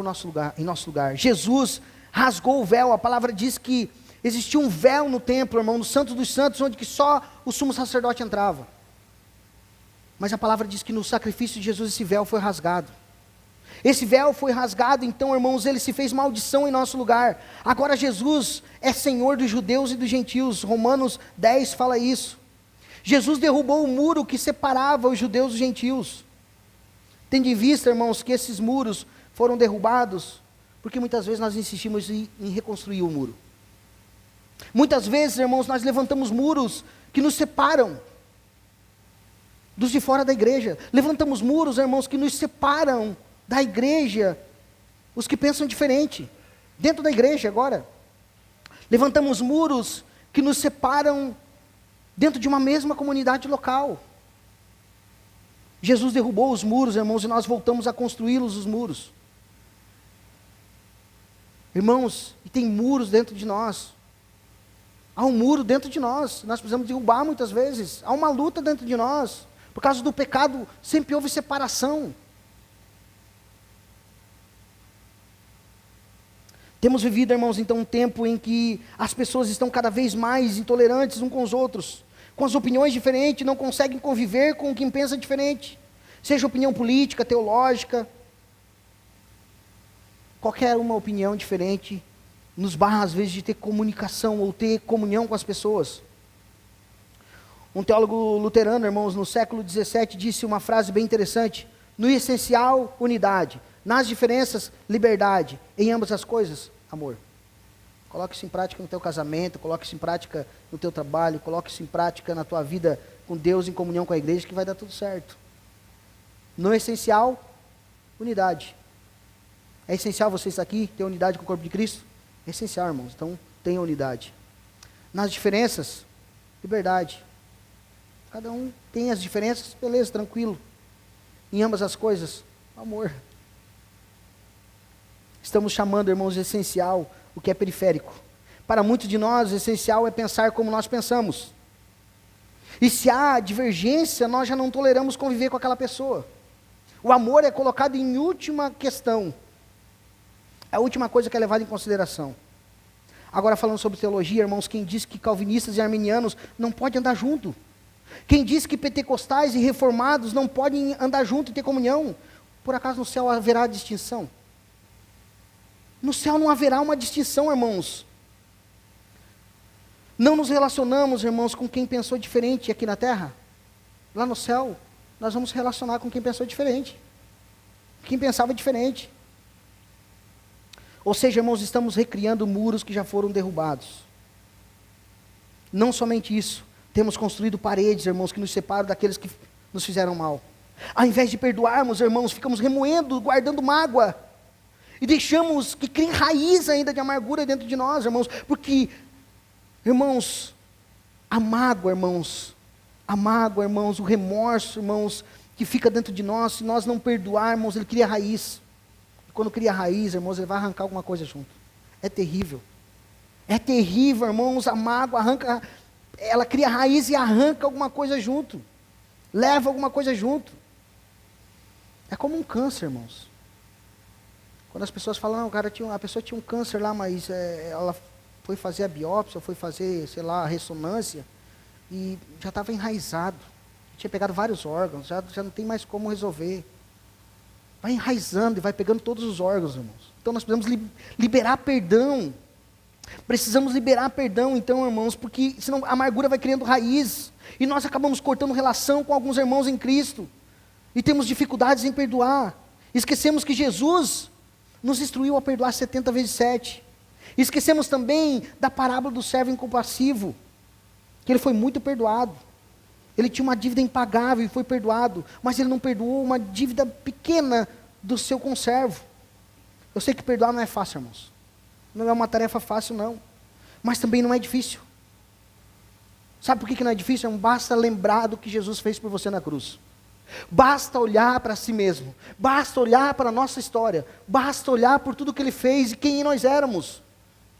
S1: em nosso lugar. Jesus rasgou o véu. A palavra diz que existia um véu no templo, irmão, no Santo dos Santos, onde que só o sumo sacerdote entrava. Mas a palavra diz que no sacrifício de Jesus esse véu foi rasgado. Esse véu foi rasgado, então, irmãos, Ele se fez maldição em nosso lugar. Agora Jesus é Senhor dos judeus e dos gentios. Romanos 10 fala isso. Jesus derrubou o muro que separava os judeus dos gentios. Tendo em vista, irmãos, que esses muros foram derrubados, porque muitas vezes nós insistimos em reconstruir o muro. Muitas vezes, irmãos, nós levantamos muros que nos separam dos de fora da igreja. Levantamos muros, irmãos, que nos separam da igreja, os que pensam diferente, dentro da igreja agora. Levantamos muros que nos separam dentro de uma mesma comunidade local. Jesus derrubou os muros, irmãos, e nós voltamos a construí-los, os muros. Irmãos, e tem muros dentro de nós. Há um muro dentro de nós, nós precisamos derrubar muitas vezes. Há uma luta dentro de nós. Por causa do pecado, sempre houve separação. Temos vivido, irmãos, então um tempo em que as pessoas estão cada vez mais intolerantes uns com os outros, com as opiniões diferentes, não conseguem conviver com quem pensa diferente, seja opinião política, teológica, qualquer uma opinião diferente, nos barra às vezes de ter comunicação ou ter comunhão com as pessoas. Um teólogo luterano, irmãos, no século XVII, disse uma frase bem interessante: no essencial, unidade, nas diferenças, liberdade, em ambas as coisas, amor. Coloque isso em prática no teu casamento, coloque isso em prática no teu trabalho, coloque isso em prática na tua vida com Deus, em comunhão com a igreja, que vai dar tudo certo. No essencial, unidade. É essencial você estar aqui, ter unidade com o corpo de Cristo? É essencial, irmãos, então tenha unidade. Nas diferenças, liberdade. Cada um tem as diferenças, beleza, tranquilo. Em ambas as coisas, amor. Estamos chamando, irmãos, de essencial o que é periférico. Para muitos de nós, o essencial é pensar como nós pensamos. E se há divergência, nós já não toleramos conviver com aquela pessoa. O amor é colocado em última questão. É a última coisa que é levada em consideração. Agora, falando sobre teologia, irmãos, quem diz que calvinistas e arminianos não podem andar junto? Quem diz que pentecostais e reformados não podem andar junto e ter comunhão? Por acaso no céu haverá distinção? No céu não haverá uma distinção, irmãos. Não nos relacionamos, irmãos, com quem pensou diferente aqui na terra. Lá no céu, nós vamos relacionar com quem pensou diferente. Quem pensava diferente. Ou seja, irmãos, estamos recriando muros que já foram derrubados. Não somente isso, temos construído paredes, irmãos, que nos separam daqueles que nos fizeram mal. Ao invés de perdoarmos, irmãos, ficamos remoendo, guardando mágoa. E deixamos que crie raiz ainda de amargura dentro de nós, irmãos. Porque, irmãos, a mágoa, irmãos, o remorso, irmãos, que fica dentro de nós, se nós não perdoarmos, ele cria raiz. Quando cria raiz, irmãos, ele vai arrancar alguma coisa junto. É terrível. É terrível, irmãos, a mágoa arranca, ela cria raiz e arranca alguma coisa junto. Leva alguma coisa junto. É como um câncer, irmãos. Quando as pessoas falam, não, a pessoa tinha um câncer lá, mas ela foi fazer a biópsia, foi fazer, sei lá, a ressonância, e já estava enraizado. Tinha pegado vários órgãos, já não tem mais como resolver. Vai enraizando e vai pegando todos os órgãos, irmãos. Então nós precisamos liberar perdão. Precisamos liberar perdão, então, irmãos, porque senão a amargura vai criando raiz. E nós acabamos cortando relação com alguns irmãos em Cristo. E temos dificuldades em perdoar. Esquecemos que Jesus nos instruiu a perdoar 70 vezes 7. Esquecemos também da parábola do servo incompassivo, que ele foi muito perdoado. Ele tinha uma dívida impagável e foi perdoado, mas ele não perdoou uma dívida pequena do seu conservo. Eu sei que perdoar não é fácil, irmãos. Não é uma tarefa fácil, não. Mas também não é difícil. Sabe por que não é difícil? Basta lembrar do que Jesus fez por você na cruz. Basta olhar para si mesmo. Basta olhar para a nossa história. Basta olhar por tudo que Ele fez e quem nós éramos.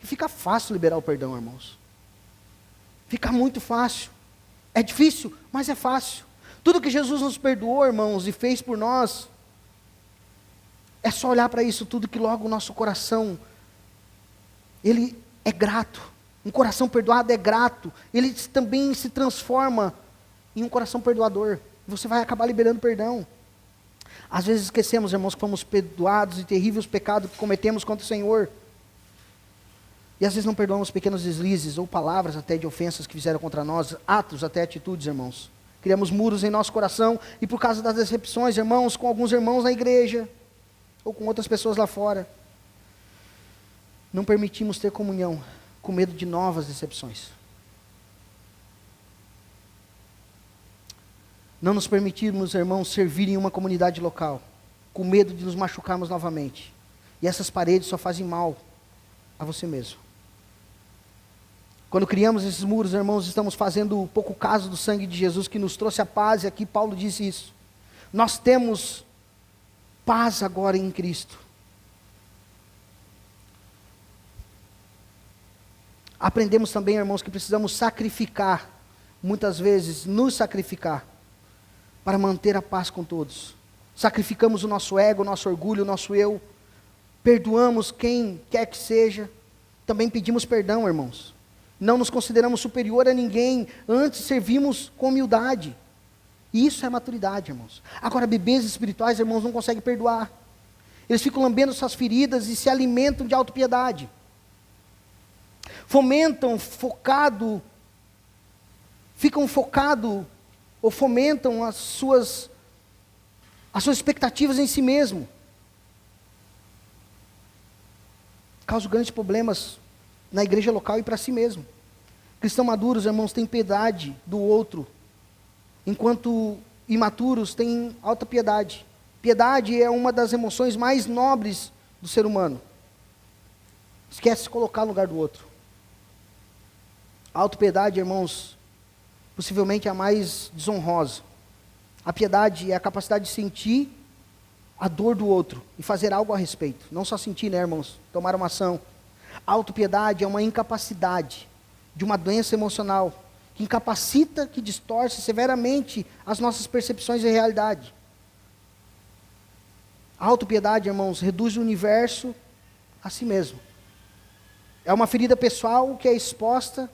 S1: E fica fácil liberar o perdão, irmãos. Fica muito fácil. É difícil, mas é fácil. Tudo que Jesus nos perdoou, irmãos, e fez por nós, é só olhar para isso tudo que logo o nosso coração, ele é grato. Um coração perdoado é grato. Ele também se transforma em um coração perdoador. Você vai acabar liberando perdão. Às vezes esquecemos, irmãos, que fomos perdoados de terríveis pecados que cometemos contra o Senhor. E às vezes não perdoamos pequenos deslizes ou palavras até de ofensas que fizeram contra nós, atos até atitudes, irmãos. Criamos muros em nosso coração e por causa das decepções, irmãos, com alguns irmãos na igreja ou com outras pessoas lá fora, não permitimos ter comunhão com medo de novas decepções. Não nos permitimos, irmãos, servir em uma comunidade local, com medo de nos machucarmos novamente. E essas paredes só fazem mal a você mesmo. Quando criamos esses muros, irmãos, estamos fazendo pouco caso do sangue de Jesus que nos trouxe a paz, e aqui Paulo disse isso. Nós temos paz agora em Cristo. Aprendemos também, irmãos, que precisamos sacrificar, muitas vezes nos sacrificar, para manter a paz com todos. Sacrificamos o nosso ego, o nosso orgulho, o nosso eu, perdoamos quem quer que seja, também pedimos perdão, irmãos. Não nos consideramos superior a ninguém, antes servimos com humildade. Isso é maturidade, irmãos. Agora, bebês espirituais, irmãos, não conseguem perdoar. Eles ficam lambendo suas feridas e se alimentam de autopiedade. Ficam focados ou fomentam as suas expectativas em si mesmo. Causam grandes problemas na igreja local e para si mesmo. Cristãos maduros, irmãos, têm piedade do outro, enquanto imaturos têm alta piedade. Piedade é uma das emoções mais nobres do ser humano. Esquece de se colocar no lugar do outro. A autopiedade, irmãos, possivelmente é a mais desonrosa. A piedade é a capacidade de sentir a dor do outro e fazer algo a respeito. Não só sentir, né, irmãos? Tomar uma ação. A autopiedade é uma incapacidade de uma doença emocional que incapacita, que distorce severamente as nossas percepções de realidade. A autopiedade, irmãos, reduz o universo a si mesmo. É uma ferida pessoal que é exposta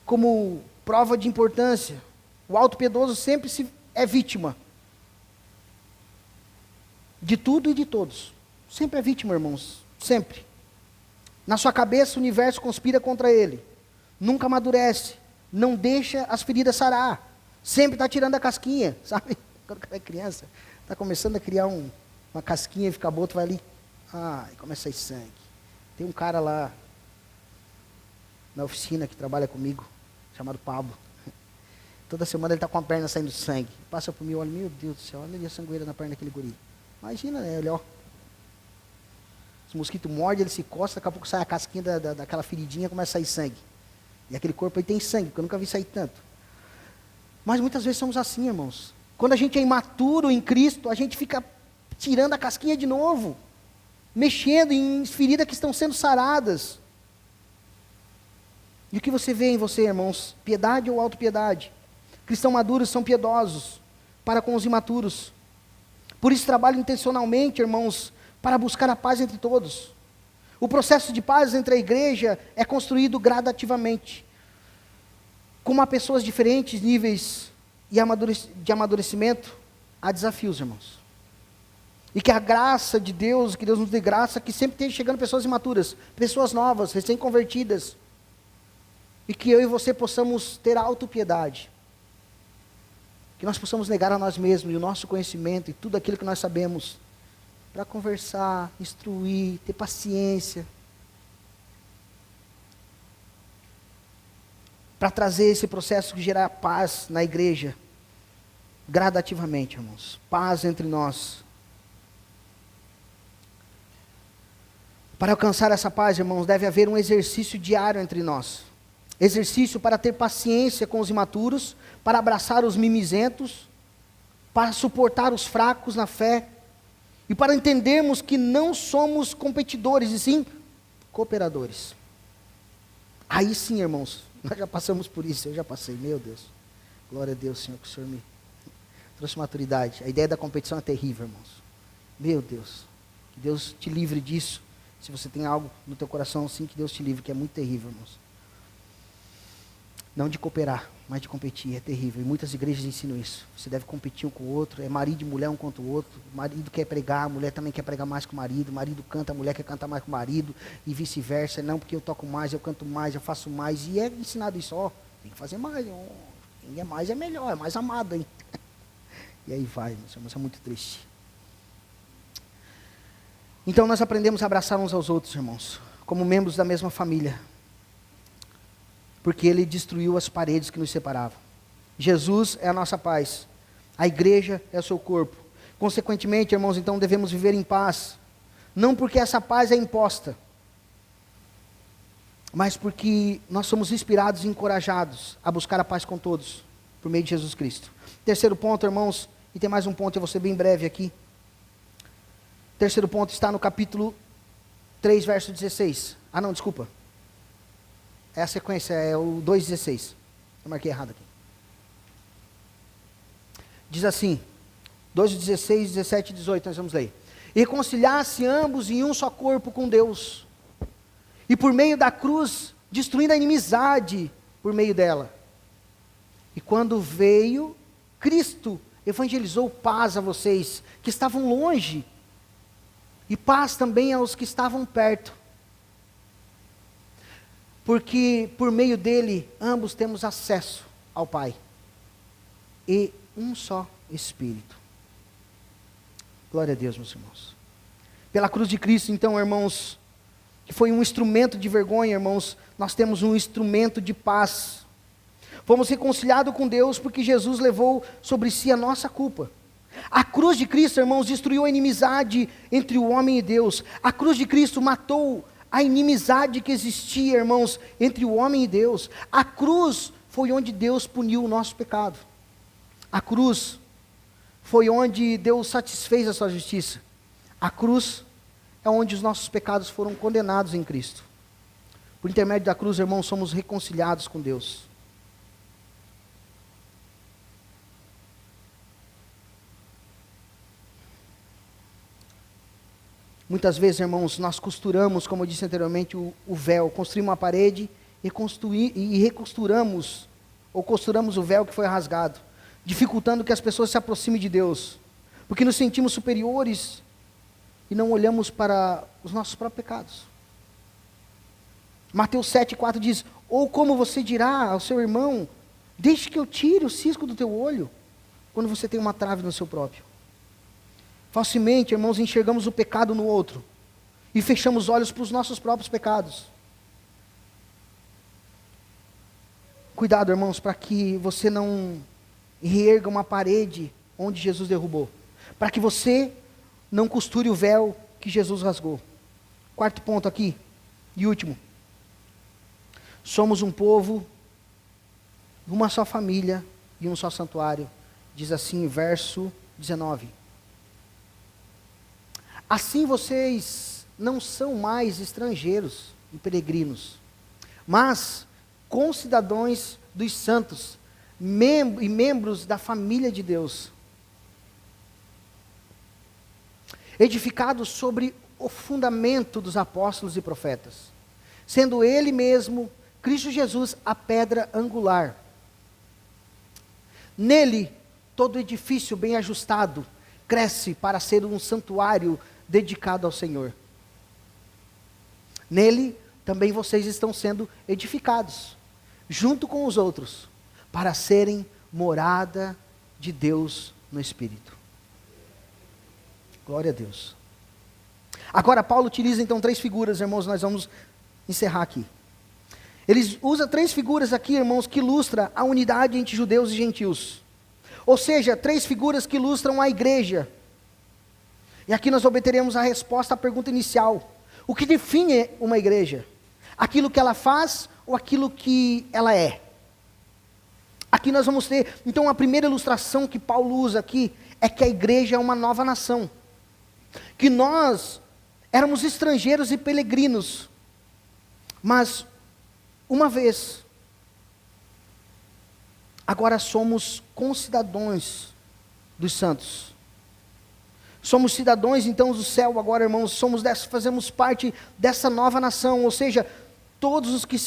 S1: como prova de importância. O autopiedoso sempre é vítima de tudo e de todos. Sempre é vítima, irmãos. Sempre. Na sua cabeça o universo conspira contra ele. Nunca amadurece. Não deixa as feridas sarar. Sempre está tirando a casquinha, sabe? Quando o cara é criança, está começando a criar uma casquinha e fica boto, vai ali. E começa a sair sangue. Tem um cara lá na oficina que trabalha comigo, chamado Pablo. Toda semana ele está com a perna saindo sangue. Passa por mim, olha, meu Deus do céu, olha ali a sangueira na perna daquele guri. Imagina, né? Olha, ó. Os mosquitos mordem, ele se coça, daqui a pouco sai a casquinha daquela feridinha, começa a sair sangue. E aquele corpo aí tem sangue, porque eu nunca vi sair tanto. Mas muitas vezes somos assim, irmãos. Quando a gente é imaturo em Cristo, a gente fica tirando a casquinha de novo, mexendo em feridas que estão sendo saradas. E o que você vê em você, irmãos? Piedade ou autopiedade? Cristãos maduros são piedosos para com os imaturos. Por isso trabalho intencionalmente, irmãos, para buscar a paz entre todos. O processo de paz entre a igreja é construído gradativamente. Como há pessoas de diferentes níveis de amadurecimento, há desafios, irmãos. E que a graça de Deus, que Deus nos dê graça, que sempre esteja chegando pessoas imaturas, pessoas novas, recém-convertidas. E que eu e você possamos ter autopiedade. Que nós possamos negar a nós mesmos e o nosso conhecimento e tudo aquilo que nós sabemos, para conversar, instruir, ter paciência, para trazer esse processo que gerar paz na igreja, gradativamente, irmãos, paz entre nós. Para alcançar essa paz, irmãos, deve haver um exercício diário entre nós. Exercício para ter paciência com os imaturos, para abraçar os mimizentos, para suportar os fracos na fé, e para entendermos que não somos competidores, e sim cooperadores. Aí sim, irmãos, nós já passamos por isso, eu já passei, meu Deus. Glória a Deus, Senhor, que o Senhor me trouxe maturidade. A ideia da competição é terrível, irmãos. Meu Deus, que Deus te livre disso. Se você tem algo no teu coração, sim, que Deus te livre, que é muito terrível, irmãos. Não de cooperar, mas de competir, é terrível. E muitas igrejas ensinam isso. Você deve competir um com o outro, é marido e mulher um contra o outro. O marido quer pregar, a mulher também quer pregar mais que o marido. O marido canta, a mulher quer cantar mais que o marido. E vice-versa, não porque eu toco mais, eu canto mais, eu faço mais. E é ensinado isso, ó, tem que fazer mais. Ó. Quem é mais é melhor, é mais amado, hein? E aí vai, isso é muito triste. Então nós aprendemos a abraçar uns aos outros, irmãos, como membros da mesma família. Porque ele destruiu as paredes que nos separavam. Jesus é a nossa paz. A igreja é o seu corpo. Consequentemente, irmãos, então devemos viver em paz. Não porque essa paz é imposta. mas porque nós somos inspirados e encorajados a buscar a paz com todos, por meio de Jesus Cristo. Terceiro ponto, irmãos, e tem mais um ponto, eu vou ser bem breve aqui. Terceiro ponto está no capítulo 3, verso 16. Ah não, desculpa. É a sequência, é o 2,16. Eu marquei errado aqui. Diz assim, 2,16, 17 e 18, nós vamos ler. E reconciliasse ambos em um só corpo com Deus, e por meio da cruz, destruindo a inimizade por meio dela. E quando veio, Cristo evangelizou paz a vocês que estavam longe, e paz também aos que estavam perto. Porque por meio dele, ambos temos acesso ao Pai. E um só Espírito. Glória a Deus, meus irmãos. Pela cruz de Cristo, então, irmãos, que foi um instrumento de vergonha, irmãos, nós temos um instrumento de paz. Fomos reconciliados com Deus porque Jesus levou sobre si a nossa culpa. A cruz de Cristo, irmãos, destruiu a inimizade entre o homem e Deus. A cruz de Cristo matou a inimizade que existia, irmãos, entre o homem e Deus. A cruz foi onde Deus puniu o nosso pecado. A cruz foi onde Deus satisfez a sua justiça. A cruz é onde os nossos pecados foram condenados em Cristo. Por intermédio da cruz, irmãos, somos reconciliados com Deus. Muitas vezes, irmãos, nós costuramos, como eu disse anteriormente, o véu, construímos uma parede e recosturamos, ou costuramos o véu que foi rasgado, dificultando que as pessoas se aproximem de Deus, porque nos sentimos superiores e não olhamos para os nossos próprios pecados. Mateus 7,4 diz, ou como você dirá ao seu irmão, deixe que eu tire o cisco do teu olho, quando você tem uma trave no seu próprio. Facilmente, irmãos, enxergamos o pecado no outro e fechamos os olhos para os nossos próprios pecados. Cuidado, irmãos, para que você não reerga uma parede onde Jesus derrubou, para que você não costure o véu que Jesus rasgou. Quarto ponto aqui, e último. Somos um povo, uma só família e um só santuário. Diz assim, verso 19. Assim vocês não são mais estrangeiros e peregrinos, mas concidadãos dos santos, e membros da família de Deus, edificados sobre o fundamento dos apóstolos e profetas, sendo Ele mesmo, Cristo Jesus, a pedra angular. Nele, todo edifício bem ajustado, cresce para ser um santuário dedicado ao Senhor. Nele, também vocês estão sendo edificados, junto com os outros, para serem morada de Deus no Espírito. Glória a Deus. Agora, Paulo utiliza então 3 figuras, irmãos, nós vamos encerrar aqui. Ele usa 3 figuras aqui, irmãos, que ilustram a unidade entre judeus e gentios. Ou seja, 3 figuras que ilustram a igreja. E aqui nós obteremos a resposta à pergunta inicial. O que define uma igreja? Aquilo que ela faz ou aquilo que ela é? Aqui nós vamos ter, então, a primeira ilustração que Paulo usa aqui é que a igreja é uma nova nação. Que nós éramos estrangeiros e peregrinos, mas uma vez, agora somos concidadãos dos santos. Somos cidadãos então do céu agora, irmãos, fazemos parte dessa nova nação, ou seja, todos os que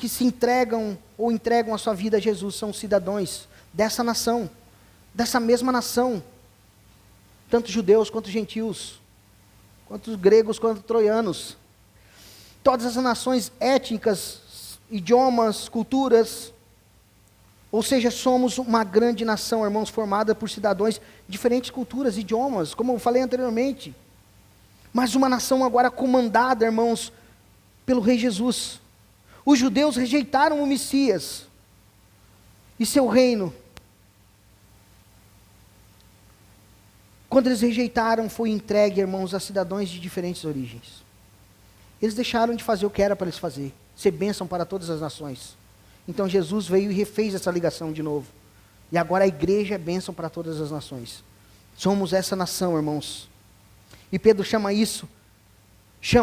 S1: se entregam ou entregam a sua vida a Jesus são cidadãos dessa nação, dessa mesma nação, tanto judeus quanto gentios, quanto gregos quanto troianos, todas as nações étnicas, idiomas, culturas, ou seja, somos uma grande nação, irmãos, formada por cidadãos de diferentes culturas, idiomas, como eu falei anteriormente, mas uma nação agora comandada, irmãos, pelo Rei Jesus. Os judeus rejeitaram o Messias e seu reino. Quando eles rejeitaram, foi entregue, irmãos, a cidadãos de diferentes origens. Eles deixaram de fazer o que era para eles fazer, ser bênção para todas as nações. Então Jesus veio e refez essa ligação de novo. E agora a igreja é bênção para todas as nações. Somos essa nação, irmãos. E Pedro chama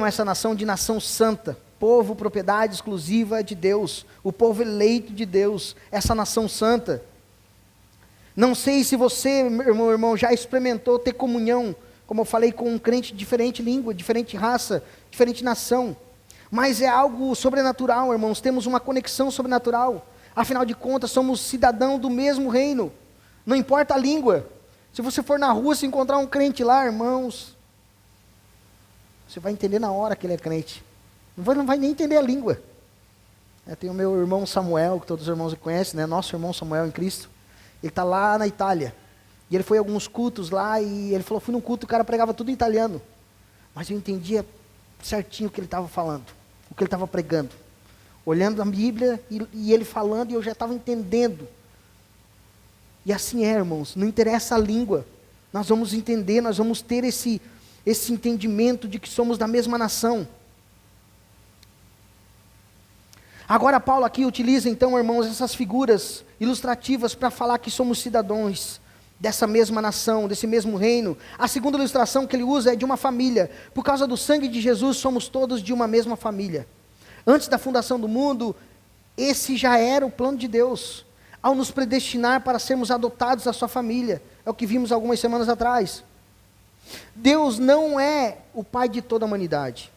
S1: essa nação de nação santa, povo, propriedade exclusiva de Deus, o povo eleito de Deus, essa nação santa. Não sei se você, meu irmão, já experimentou ter comunhão, como eu falei, com um crente de diferente língua, diferente raça, diferente nação. Mas é algo sobrenatural, irmãos, temos uma conexão sobrenatural. Afinal de contas, somos cidadãos do mesmo reino. Não importa a língua. Se você for na rua, se encontrar um crente lá, irmãos, você vai entender na hora que ele é crente. Não vai nem entender a língua. Tem o meu irmão Samuel, que todos os irmãos conhecem, né? Nosso irmão Samuel em Cristo. Ele está lá na Itália. E ele foi a alguns cultos lá e ele falou, fui num culto, o cara pregava tudo em italiano. Mas eu entendia certinho o que ele estava falando, o que ele estava pregando. Olhando a Bíblia e ele falando e eu já estava entendendo. E assim é, irmãos, não interessa a língua. Nós vamos entender, nós vamos ter esse entendimento de que somos da mesma nação. Agora Paulo aqui utiliza então, irmãos, essas figuras ilustrativas para falar que somos cidadãos dessa mesma nação, desse mesmo reino. A segunda ilustração que ele usa é de uma família. Por causa do sangue de Jesus, somos todos de uma mesma família. Antes da fundação do mundo, esse já era o plano de Deus, ao nos predestinar para sermos adotados da sua família. É o que vimos algumas semanas atrás. Deus não é o pai de toda a humanidade.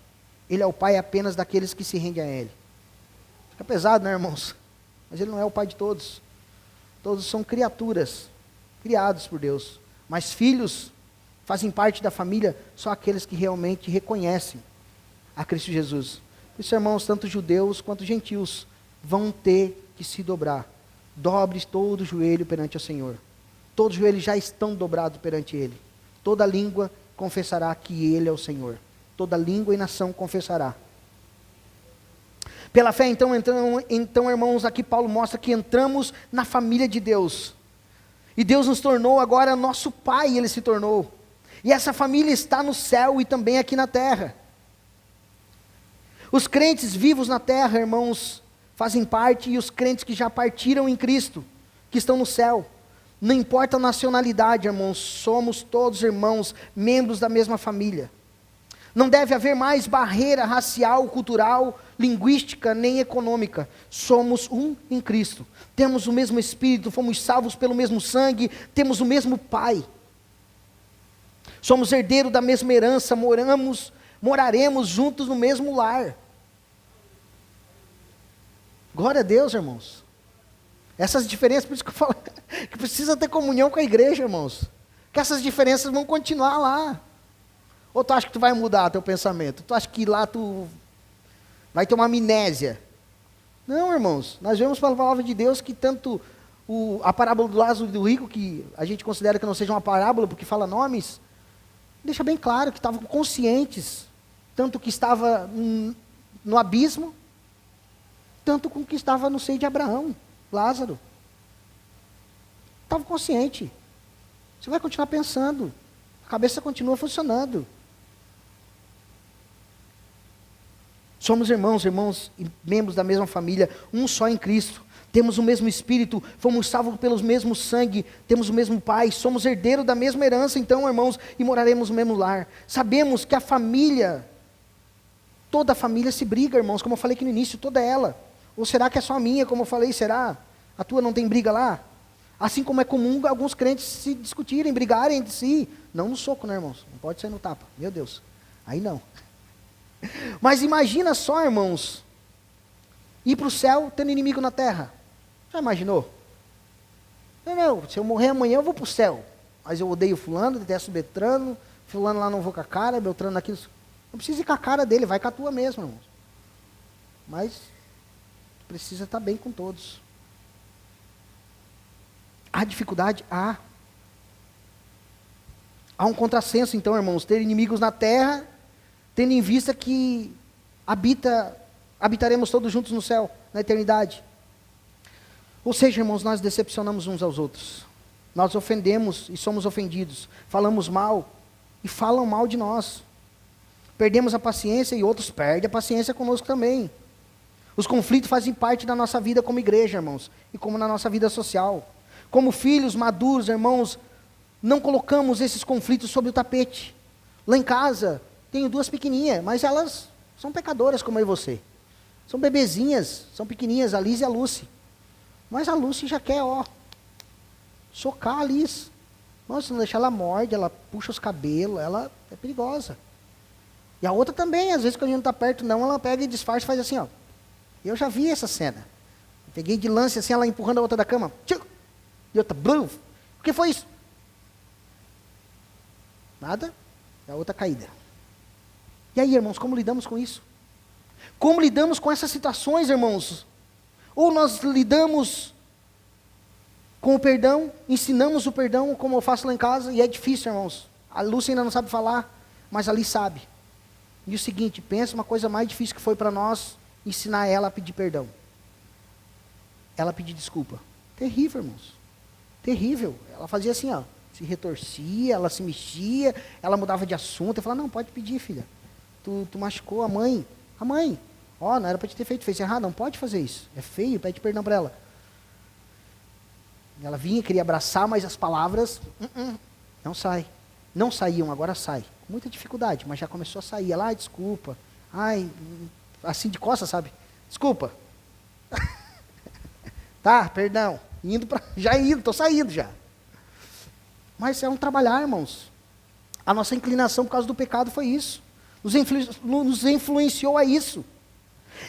S1: Ele é o pai apenas daqueles que se rendem a Ele. Fica pesado, né, irmãos? Mas Ele não é o pai de todos. Todos são criaturas, criados por Deus. Mas filhos fazem parte da família só aqueles que realmente reconhecem a Cristo Jesus. Por isso, irmãos, tanto judeus quanto gentios vão ter que se dobrar. Dobre todo o joelho perante o Senhor. Todos os joelhos já estão dobrados perante Ele. Toda língua confessará que Ele é o Senhor. Toda língua e nação confessará. Pela fé, então, irmãos, aqui Paulo mostra que entramos na família de Deus. E Deus nos tornou agora nosso Pai, Ele se tornou. E essa família está no céu e também aqui na terra. Os crentes vivos na terra, irmãos, fazem parte, e os crentes que já partiram em Cristo, que estão no céu. Não importa a nacionalidade, irmãos, somos todos irmãos, membros da mesma família. Não deve haver mais barreira racial, cultural, linguística, nem econômica. Somos um em Cristo. Temos o mesmo Espírito, fomos salvos pelo mesmo sangue, temos o mesmo Pai. Somos herdeiros da mesma herança, moraremos juntos no mesmo lar. Glória a Deus, irmãos. Essas diferenças, por isso que eu falo, que precisa ter comunhão com a igreja, irmãos. Que essas diferenças vão continuar lá. Ou tu acha que tu vai mudar teu pensamento? Tu acha que lá tu vai ter uma amnésia? Não, irmãos. Nós vemos pela palavra de Deus que tanto a parábola do Lázaro e do rico, que a gente considera que não seja uma parábola porque fala nomes, deixa bem claro que estavam conscientes, tanto que estava no abismo, tanto como que estava no seio de Abraão, Lázaro. Estava consciente. Você vai continuar pensando. A cabeça continua funcionando. Somos irmãos e membros da mesma família, um só em Cristo. Temos o mesmo Espírito, fomos salvos pelo mesmo sangue, temos o mesmo Pai, somos herdeiros da mesma herança, então, irmãos, e moraremos no mesmo lar. Sabemos que a família, toda a família se briga, irmãos, como eu falei aqui no início, toda ela. Ou será que é só a minha, como eu falei, será? A tua não tem briga lá? Assim como é comum alguns crentes se discutirem, brigarem entre si. Não no soco, né, irmãos? Não pode ser no tapa. Meu Deus. Aí não. Mas imagina só, irmãos, ir para o céu tendo inimigo na terra. Já imaginou? Não, se eu morrer amanhã eu vou para o céu. Mas eu odeio fulano, detesto Beltrano, fulano lá não vou com a cara, Beltrano aqui. Não precisa ir com a cara dele, vai com a tua mesmo, irmãos. Mas precisa estar bem com todos. Há dificuldade? Há. Há um contrassenso, então, irmãos, ter inimigos na terra, tendo em vista que habitaremos todos juntos no céu, na eternidade. Ou seja, irmãos, nós decepcionamos uns aos outros. Nós ofendemos e somos ofendidos. Falamos mal e falam mal de nós. perdemos a paciência e outros perdem a paciência conosco também. Os conflitos fazem parte da nossa vida como igreja, irmãos, e como na nossa vida social. Como filhos maduros, irmãos, não colocamos esses conflitos sobre o tapete. Lá em casa, tenho 2 pequenininhas, mas elas são pecadoras como eu e você. São bebezinhas, são pequenininhas, a Liz e a Lucy. Mas a Lucy já quer, socar a Liz. Nossa, se não deixar ela morde, ela puxa os cabelos, ela é perigosa. E a outra também, às vezes quando a gente não está perto não, ela pega e disfarça e faz assim, Eu já vi essa cena. Eu peguei de lance assim, ela empurrando a outra da cama. E outra, blum. O que foi isso? Nada. E a outra caída. E aí, irmãos, como lidamos com isso? Como lidamos com essas situações, irmãos? Ou nós lidamos com o perdão, ensinamos o perdão, como eu faço lá em casa, e é difícil, irmãos. A Lúcia ainda não sabe falar, mas ali sabe. E o seguinte, pensa uma coisa mais difícil que foi para nós, ensinar ela a pedir perdão. Ela pedir desculpa. Terrível, irmãos. Terrível. Ela fazia assim, se retorcia, ela se mexia, ela mudava de assunto. Eu falava, não, pode pedir, filha. Tu machucou a mãe. A mãe. Não era para te ter feito, fez errado, não pode fazer isso. É feio, pede perdão para ela. Ela vinha, queria abraçar, mas as palavras, não sai. Não saíam, agora sai. Com muita dificuldade, mas já começou a sair. Ela, desculpa. Assim de costas, sabe? Desculpa. Tá, perdão. Estou saindo já. Mas é um trabalhar, irmãos. A nossa inclinação por causa do pecado foi isso. Nos influenciou a isso.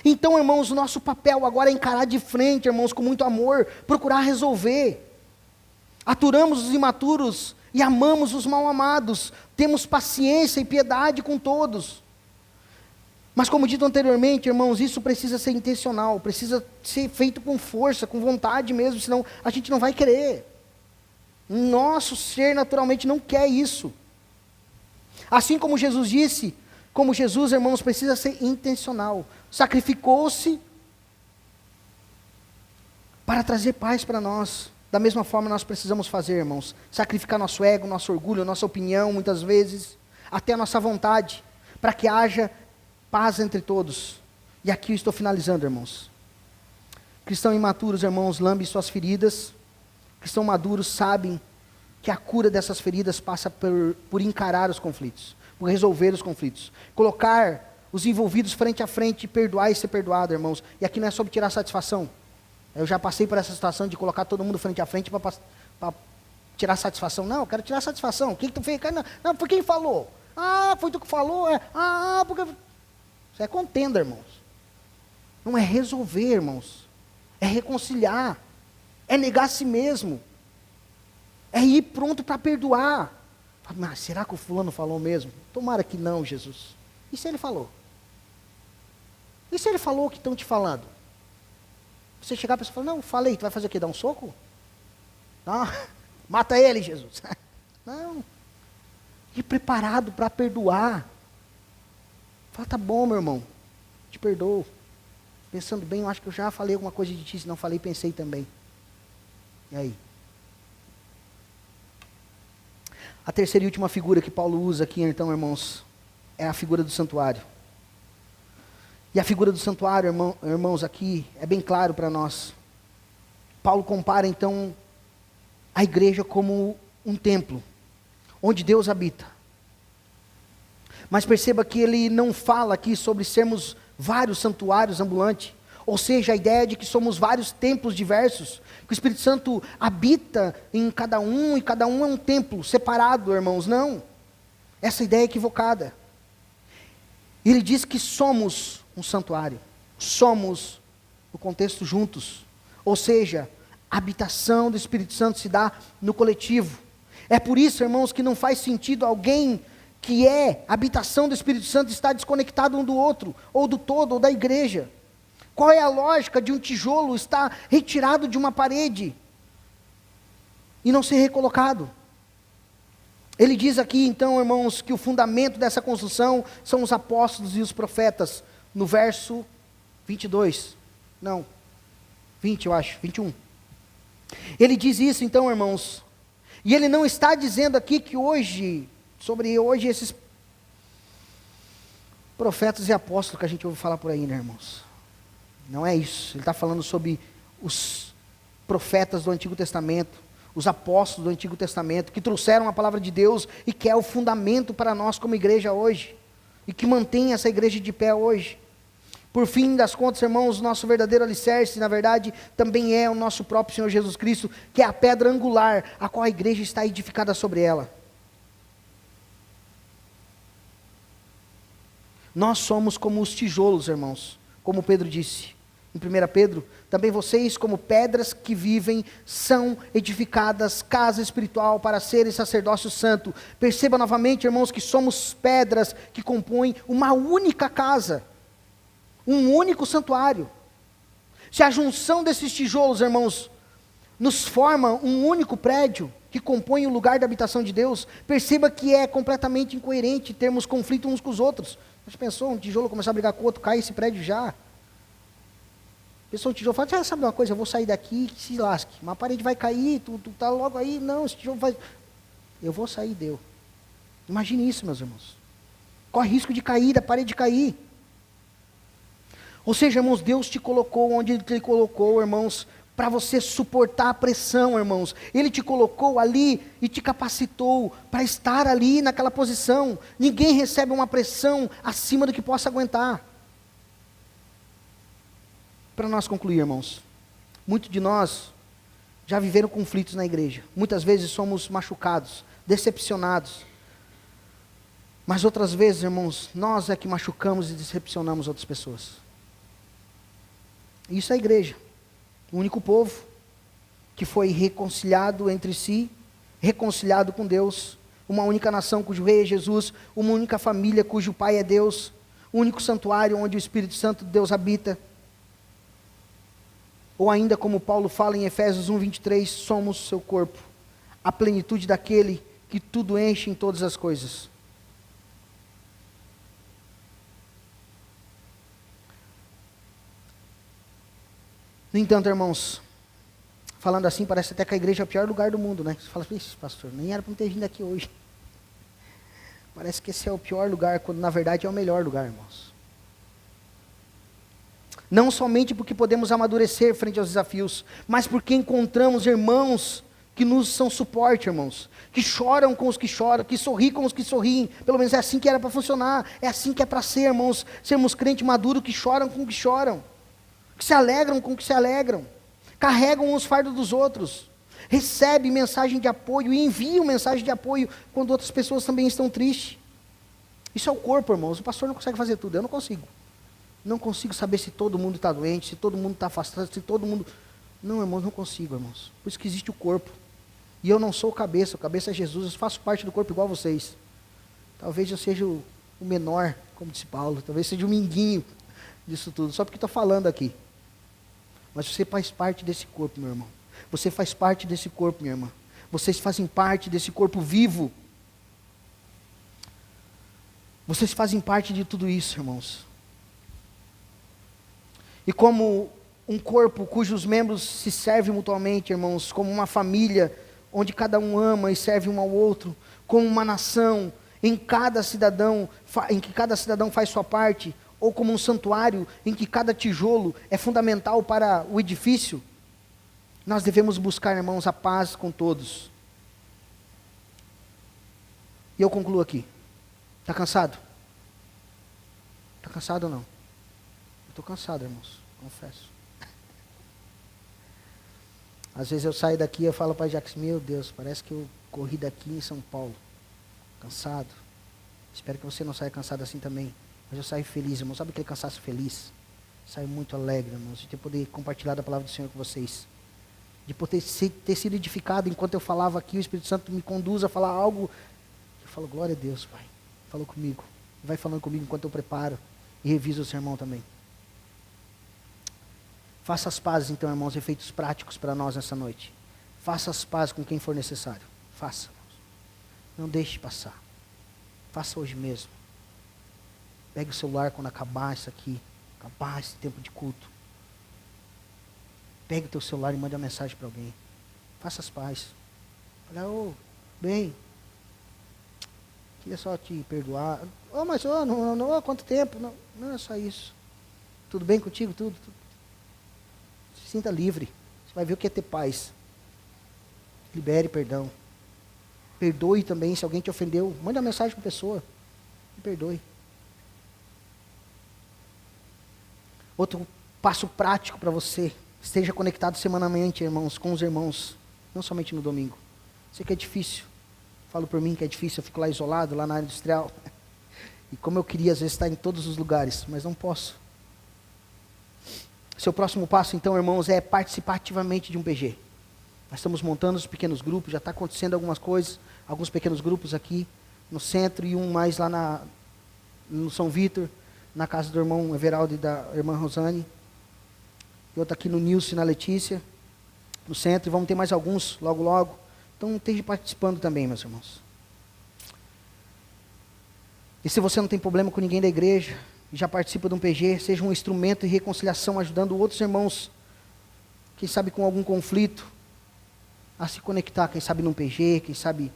S1: Então, irmãos, o nosso papel agora é encarar de frente, irmãos, com muito amor, procurar resolver. Aturamos os imaturos e amamos os mal-amados. Temos paciência e piedade com todos. Mas como dito anteriormente, irmãos, isso precisa ser intencional, precisa ser feito com força, com vontade mesmo, senão a gente não vai querer. Nosso ser naturalmente não quer isso. Assim como Jesus disse, como Jesus, irmãos, precisa ser intencional. Sacrificou-se para trazer paz para nós. Da mesma forma nós precisamos fazer, irmãos. Sacrificar nosso ego, nosso orgulho, nossa opinião, muitas vezes, até a nossa vontade, para que haja paz entre todos. E aqui eu estou finalizando, irmãos. Cristãos imaturos, irmãos, lambem suas feridas. Cristãos maduros sabem que a cura dessas feridas passa por encarar os conflitos, por resolver os conflitos, colocar os envolvidos frente a frente, perdoar e ser perdoado, irmãos. E aqui não é sobre tirar satisfação. Eu já passei por essa situação de colocar todo mundo frente a frente para tirar satisfação. Não, eu quero tirar satisfação. O que tu fez? Não, foi quem falou. Foi tu que falou. Porque... Isso é contenda, irmãos. Não é resolver, irmãos. É reconciliar. É negar a si mesmo. É ir pronto para perdoar. Mas será que o fulano falou mesmo? Tomara que não, Jesus. E se ele falou? E se ele falou o que estão te falando? Você chegar a pessoa e falar, não, falei, tu vai fazer o quê? Dar um soco? Não, mata ele, Jesus. Não. Ir preparado para perdoar. Fala, tá bom, meu irmão, te perdoo. Pensando bem, eu acho que eu já falei alguma coisa de ti, se não falei, pensei também. E aí? A terceira e última figura que Paulo usa aqui, então, irmãos, é a figura do santuário. E a figura do santuário, irmãos, aqui é bem claro para nós. Paulo compara, então, a igreja como um templo, onde Deus habita. Mas perceba que ele não fala aqui sobre sermos vários santuários ambulantes, ou seja, a ideia de que somos vários templos diversos, que o Espírito Santo habita em cada um, e cada um é um templo separado, irmãos, não. Essa ideia é equivocada. Ele diz que somos um santuário, somos, no contexto, juntos, ou seja, a habitação do Espírito Santo se dá no coletivo. É por isso, irmãos, que não faz sentido alguém que é habitação do Espírito Santo estar desconectado um do outro, ou do todo, ou da igreja. Qual é a lógica de um tijolo estar retirado de uma parede e não ser recolocado? Ele diz aqui, então, irmãos, que o fundamento dessa construção são os apóstolos e os profetas, no verso 22. Não, 20 eu acho, 21. Ele diz isso, então, irmãos, e ele não está dizendo aqui que hoje, sobre hoje esses profetas e apóstolos que a gente ouve falar por aí, né, irmãos? Não é isso. Ele está falando sobre os profetas do Antigo Testamento, os apóstolos do Antigo Testamento, que trouxeram a palavra de Deus e que é o fundamento para nós como igreja hoje, e que mantém essa igreja de pé hoje. Por fim das contas, irmãos, nosso verdadeiro alicerce, na verdade, também é o nosso próprio Senhor Jesus Cristo, que é a pedra angular, a qual a igreja está edificada sobre ela. Nós somos como os tijolos, irmãos, como Pedro disse, em 1 Pedro, também vocês, como pedras que vivem, são edificadas casa espiritual para serem sacerdócio santo. Perceba novamente, irmãos, que somos pedras que compõem uma única casa, um único santuário. Se a junção desses tijolos, irmãos, nos forma um único prédio que compõe o lugar da habitação de Deus, perceba que é completamente incoerente termos conflito uns com os outros. Você pensou, um tijolo começar a brigar com o outro, cai esse prédio já. Pensou, um tijolo fala, sabe uma coisa, eu vou sair daqui, que se lasque, uma parede vai cair, tu tá logo aí, não, esse tijolo vai... Eu vou sair, deu. Imagine isso, meus irmãos. Corre risco de cair, da parede cair. Ou seja, irmãos, Deus te colocou onde Ele te colocou, irmãos, para você suportar a pressão, irmãos. Ele te colocou ali e te capacitou para estar ali naquela posição. Ninguém recebe uma pressão acima do que possa aguentar. Para nós concluir, irmãos, muitos de nós já viveram conflitos na igreja. Muitas vezes somos machucados, decepcionados. Mas outras vezes, irmãos, nós é que machucamos e decepcionamos outras pessoas. Isso é a igreja, o único povo que foi reconciliado entre si, reconciliado com Deus, uma única nação cujo rei é Jesus, uma única família cujo pai é Deus, o único santuário onde o Espírito Santo de Deus habita. Ou ainda como Paulo fala em Efésios 1:23, somos seu corpo, a plenitude daquele que tudo enche em todas as coisas. No entanto, irmãos, falando assim, parece até que a igreja é o pior lugar do mundo, né? Você fala, pastor, nem era para não ter vindo aqui hoje. Parece que esse é o pior lugar, quando na verdade é o melhor lugar, irmãos. Não somente porque podemos amadurecer frente aos desafios, mas porque encontramos irmãos que nos são suporte, irmãos. Que choram com os que choram, que sorriem com os que sorriem. Pelo menos é assim que era para funcionar, é assim que é para ser, irmãos. Sermos crentes maduros que choram com os que choram. Que se alegram com o que se alegram, carregam os fardos dos outros, recebem mensagem de apoio e enviam mensagem de apoio quando outras pessoas também estão tristes. Isso é o corpo, irmãos. O pastor não consegue fazer tudo, eu não consigo. Não consigo saber se todo mundo está doente, se todo mundo está afastado, se todo mundo... Não, irmãos, não consigo, irmãos. Por isso que existe o corpo. E eu não sou o cabeça é Jesus, eu faço parte do corpo igual a vocês. Talvez eu seja o menor, como disse Paulo, talvez seja o minguinho disso tudo, só porque estou falando aqui. Mas você faz parte desse corpo, meu irmão. Você faz parte desse corpo, minha irmã. Vocês fazem parte desse corpo vivo. Vocês fazem parte de tudo isso, irmãos. E como um corpo cujos membros se servem mutuamente, irmãos, como uma família, onde cada um ama e serve um ao outro, como uma nação, em que cada cidadão faz sua parte, ou como um santuário em que cada tijolo é fundamental para o edifício, nós devemos buscar, irmãos, a paz com todos. E eu concluo aqui. Está cansado? Está cansado ou não? Eu estou cansado, irmãos, confesso. Às vezes eu saio daqui e eu falo para Jax, meu Deus, parece que eu corri daqui em São Paulo. Cansado. Espero que você não saia cansado assim também. Mas eu saio feliz, irmão. Sabe aquele cansaço feliz? Saio muito alegre, irmãos, de poder compartilhar a palavra do Senhor com vocês. De poder ter sido edificado enquanto eu falava aqui, o Espírito Santo me conduz a falar algo. Eu falo, glória a Deus, Pai. Falou comigo. Vai falando comigo enquanto eu preparo e reviso o sermão também. Faça as pazes, então, irmãos, efeitos práticos para nós nessa noite. Faça as pazes com quem for necessário. Faça, irmãos. Não deixe passar. Faça hoje mesmo. Pegue o celular quando acabar isso aqui, acabar esse tempo de culto. Pegue o teu celular e mande uma mensagem para alguém. Faça as pazes. Fala, bem, queria só te perdoar. Mas não, quanto tempo? Não é só isso. Tudo bem contigo? Tudo. Se sinta livre. Você vai ver o que é ter paz. Libere perdão. Perdoe também se alguém te ofendeu. Manda uma mensagem para a pessoa. E perdoe. Outro passo prático para você. Esteja conectado semanalmente, irmãos, com os irmãos. Não somente no domingo. Sei que é difícil. Falo por mim que é difícil. Eu fico lá isolado, lá na área industrial. E como eu queria, às vezes, estar em todos os lugares. Mas não posso. Seu próximo passo, então, irmãos, é participar ativamente de um PG. Nós estamos montando os pequenos grupos. Já está acontecendo algumas coisas. Alguns pequenos grupos aqui no centro. E um mais lá no São Vítor. Na casa do irmão Everaldo e da irmã Rosane. E outro aqui no Nilson e na Letícia. No centro. E vamos ter mais alguns logo, logo. Então, esteja participando também, meus irmãos. E se você não tem problema com ninguém da igreja, e já participa de um PG, seja um instrumento de reconciliação, ajudando outros irmãos, quem sabe com algum conflito, a se conectar, quem sabe num PG, quem sabe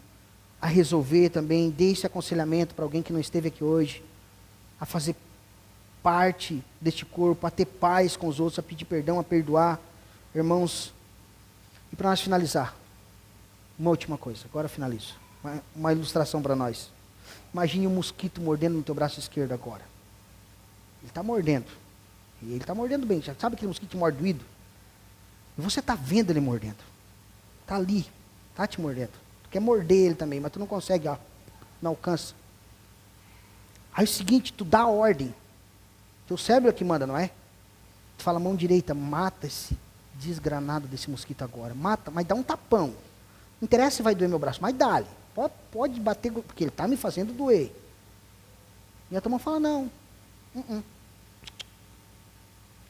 S1: a resolver também, dê esse aconselhamento para alguém que não esteve aqui hoje, a fazer parte deste corpo, a ter paz com os outros, a pedir perdão, a perdoar, irmãos. E para nós finalizar, uma última coisa, agora eu finalizo, uma ilustração para nós. Imagine um mosquito mordendo no teu braço esquerdo agora. Ele está mordendo. E ele está mordendo bem. Já sabe aquele mosquito mordoído? E você está vendo ele mordendo. Está ali. Está te mordendo. Tu quer morder ele também, mas tu não consegue, ó. Não alcança. Aí é o seguinte, tu dá a ordem. Teu cérebro é que manda, não é? Tu fala, mão direita, mata esse desgranado desse mosquito agora. Mata, mas dá um tapão. Não interessa se vai doer meu braço, mas dá-lhe. Pode bater, porque ele está me fazendo doer. E a turma fala, não.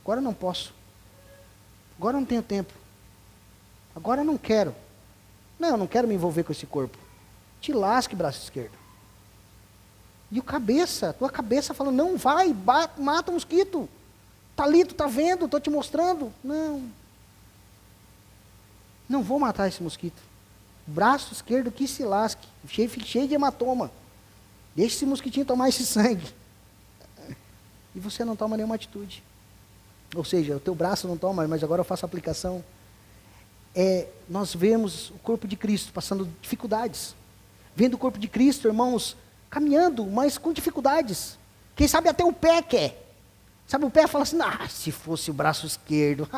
S1: Agora eu não posso. Agora eu não tenho tempo. Agora eu não quero. Não, eu não quero me envolver com esse corpo. Te lasque, braço esquerdo. E tua cabeça fala, não vai, mata o mosquito. Está ali, tu está vendo, estou te mostrando. Não vou matar esse mosquito. Braço esquerdo que se lasque, cheio de hematoma. Deixa esse mosquitinho tomar esse sangue. E você não toma nenhuma atitude. Ou seja, o teu braço não toma, mas agora eu faço a aplicação. Nós vemos o corpo de Cristo passando dificuldades. Vendo o corpo de Cristo, irmãos, caminhando, mas com dificuldades. Quem sabe até o pé quer. Sabe, o pé fala assim, se fosse o braço esquerdo,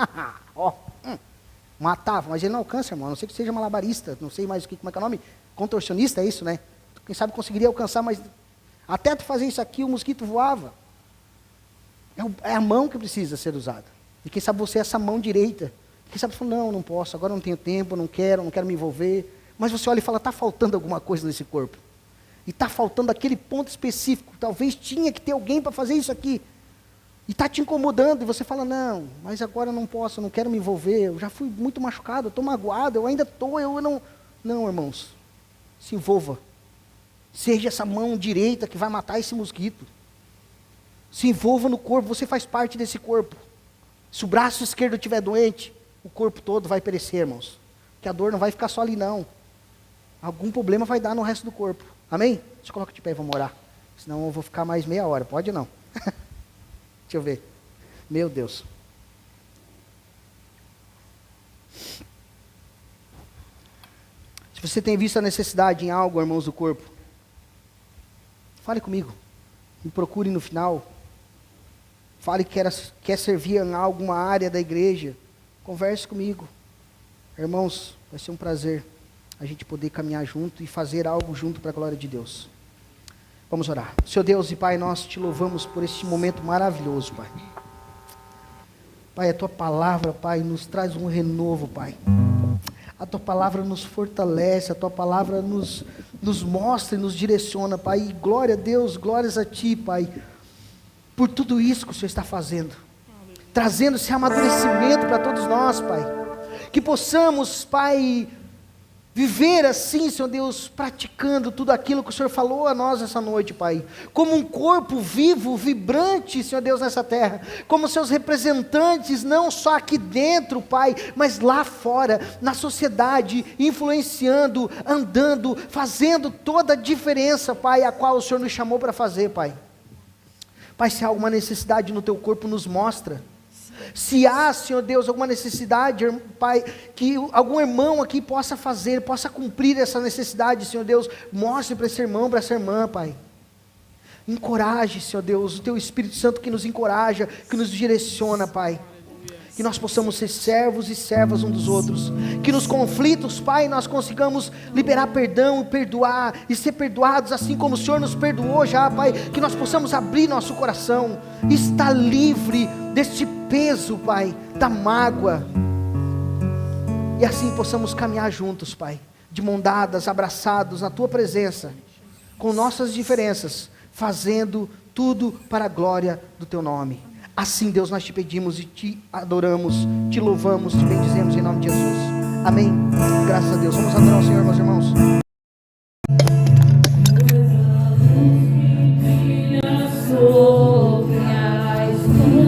S1: matava, mas ele não alcança, irmão, a não ser que seja malabarista, não sei mais como é que é o nome, contorcionista, é isso, né? Quem sabe conseguiria alcançar, mas até tu fazer isso aqui, o mosquito voava. É a mão que precisa ser usada. E quem sabe você é essa mão direita. Quem sabe você fala, não posso, agora não tenho tempo, não quero me envolver. Mas você olha e fala, está faltando alguma coisa nesse corpo. E está faltando aquele ponto específico, talvez tinha que ter alguém para fazer isso aqui. E está te incomodando, e você fala, não, mas agora eu não posso, eu não quero me envolver, eu já fui muito machucado, eu estou magoado, eu ainda estou, eu não... Não, irmãos, se envolva. Seja essa mão direita que vai matar esse mosquito. Se envolva no corpo, você faz parte desse corpo. Se o braço esquerdo estiver doente, o corpo todo vai perecer, irmãos. Porque a dor não vai ficar só ali, não. Algum problema vai dar no resto do corpo. Amém? Se coloca de pé e vamos orar. Senão eu vou ficar mais meia hora, pode não? Deixa eu ver. Meu Deus. Se você tem visto a necessidade em algo, irmãos do corpo, fale comigo. Me procure no final. Fale que quer servir em alguma área da igreja. Converse comigo. Irmãos, vai ser um prazer a gente poder caminhar junto e fazer algo junto para a glória de Deus. Vamos orar. Senhor Deus e Pai, nós te louvamos por este momento maravilhoso, Pai. Pai, a Tua palavra, Pai, nos traz um renovo, Pai. A Tua palavra nos fortalece, a Tua palavra nos mostra e nos direciona, Pai. E glória a Deus, glórias a Ti, Pai, por tudo isso que o Senhor está fazendo. Trazendo esse amadurecimento para todos nós, Pai. Que possamos, Pai, Viver assim, Senhor Deus, praticando tudo aquilo que o Senhor falou a nós essa noite, Pai. Como um corpo vivo, vibrante, Senhor Deus, nessa terra. Como seus representantes, não só aqui dentro, Pai, mas lá fora, na sociedade, influenciando, andando, fazendo toda a diferença, Pai, a qual o Senhor nos chamou para fazer, Pai. Pai, se há alguma necessidade no Teu corpo, nos mostra. Se há, Senhor Deus, alguma necessidade, Pai, que algum irmão aqui possa fazer, possa cumprir essa necessidade, Senhor Deus, mostre para esse irmão, para essa irmã, Pai. Encoraje, Senhor Deus, o Teu Espírito Santo que nos encoraja, que nos direciona, Pai. Que nós possamos ser servos e servas um dos outros. Que nos conflitos, Pai, nós consigamos liberar perdão e perdoar, e ser perdoados assim como o Senhor nos perdoou já, Pai. Que nós possamos abrir nosso coração, estar livre deste peso, Pai, da mágoa. E assim possamos caminhar juntos, Pai, de mão dadas, abraçados na Tua presença, com nossas diferenças, fazendo tudo para a glória do Teu nome. Assim, Deus, nós te pedimos e te adoramos, te louvamos, te bendizemos em nome de Jesus. Amém. Graças a Deus. Vamos adorar o Senhor, meus irmãos.